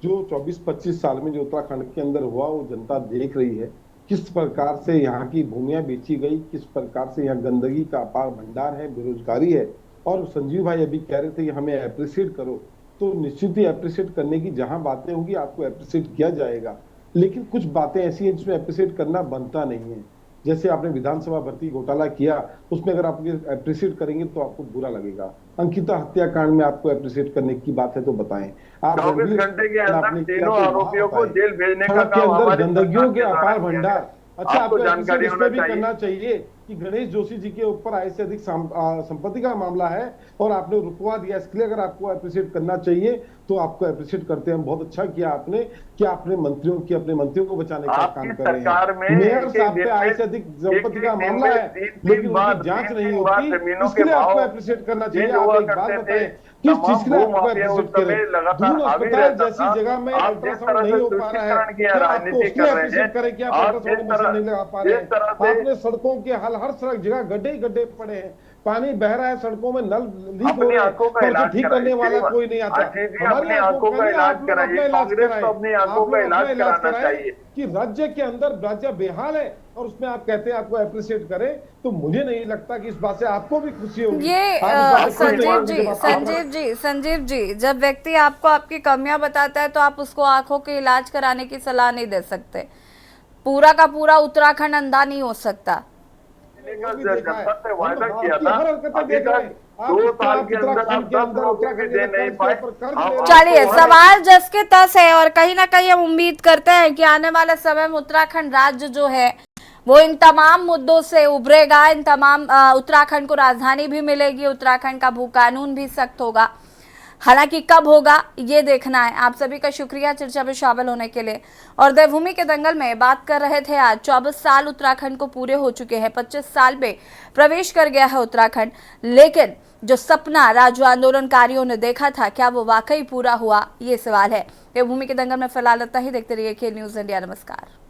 जो 24-25 साल में जो उत्तराखंड के अंदर हुआ वो जनता देख रही है। किस प्रकार से यहाँ की भूमियां बेची गई, किस प्रकार से यहाँ गंदगी का अपार भंडार है, बेरोजगारी है। और संजीव भाई अभी कह रहे थे कि हमें अप्रिशिएट करो, तो निश्चित ही अप्रिशिएट करने की जहां बातें होगी आपको अप्रिशिएट किया जाएगा। लेकिन कुछ बातें ऐसी हैं जिसमें अप्रिशिएट करना बनता नहीं है। जैसे आपने विधानसभा भर्ती घोटाला किया, उसमें अगर आप अप्रिशिएट करेंगे तो आपको बुरा लगेगा। अंकिता हत्याकांड में आपको अप्रिशिएट करने की बात है तो बताएं। आप 24 घंटे के अंदर तीनों आरोपियों को जेल भेजने का सड़क के काम अंदर हमारे गंदगियों के सरकार के अपार द्वारा किया भंडार। गया। अच्छा, आपको आपको जानकारी इस होना पे भी चाहिए। करना चाहिए कि गणेश जोशी जी के ऊपर आय से अधिक संपत्ति का मामला है और आपने रुकवा दिया। इसके लिए अगर आपको अप्रिशिएट करना चाहिए तो आपको अप्रिशिएट करते हैं। बहुत अच्छा किया आपने कि आपने अपने मंत्रियों को बचाने का काम कर रहे हैं। मेयर साहब पे आय से अधिक संपत्ति का मामला है, लेकिन उनकी जांच नहीं होती। इसके लिए आपको अप्रिशिएट करना चाहिए। आप एक बात बताएं, किस चीज के लिए आपको अप्रिशिएट करें? दून अस्पताल जैसी जगह में अल्ट्रासाउंड नहीं हो पा रहा है, फिर आपको उसके लिए अप्रिशिएट करें कि आप अल्ट्रासाउंड मशीन नहीं लगा पा रहे हैं। आपने सड़कों के हर सड़क जगह गड्ढे ही गड्ढे पड़े हैं, पानी बह रहा है, सड़कों में नल लीक हो रहे हैं, पर ठीक करने वाला कोई नहीं आता। हमारी आंखों का इलाज कराइए, कांग्रेस को अपनी आंखों का इलाज कराना चाहिए कि राज्य के अंदर राज्य बेहाल है और उसमें आप कहते हैं आपको अप्रिशिएट करें, तो मुझे नहीं लगता कि इस बात से आपको भी खुशी होगी। ये संजीव जी, जब व्यक्ति आपको आपकी कमियां बताता है तो आप उसको आंखों के इलाज कराने की सलाह नहीं दे सकते। पूरा का पूरा उत्तराखंड अंधा नहीं हो सकता। जनता से वायदा किया था, अभी तक 2 साल के अंदर आप 10 मौके भी दे नहीं पाए। चलिए, सवाल जस के तस है और कहीं ना कहीं हम उम्मीद करते हैं कि आने वाले समय में उत्तराखंड राज्य जो है वो इन तमाम मुद्दों से उभरेगा। इन तमाम उत्तराखंड को राजधानी भी मिलेगी, उत्तराखंड का भू कानून भी सख्त होगा। हालांकि कब होगा ये देखना है। आप सभी का शुक्रिया चर्चा में शामिल होने के लिए। और देवभूमि के दंगल में बात कर रहे थे आज। 24 साल उत्तराखंड को पूरे हो चुके हैं, 25 साल में प्रवेश कर गया है उत्तराखंड। लेकिन जो सपना राज्य आंदोलनकारियों ने देखा था, क्या वो वाकई पूरा हुआ, ये सवाल है। देवभूमि के दंगल में फिलहाल इतना ही। देखते रहिए KN News India। नमस्कार।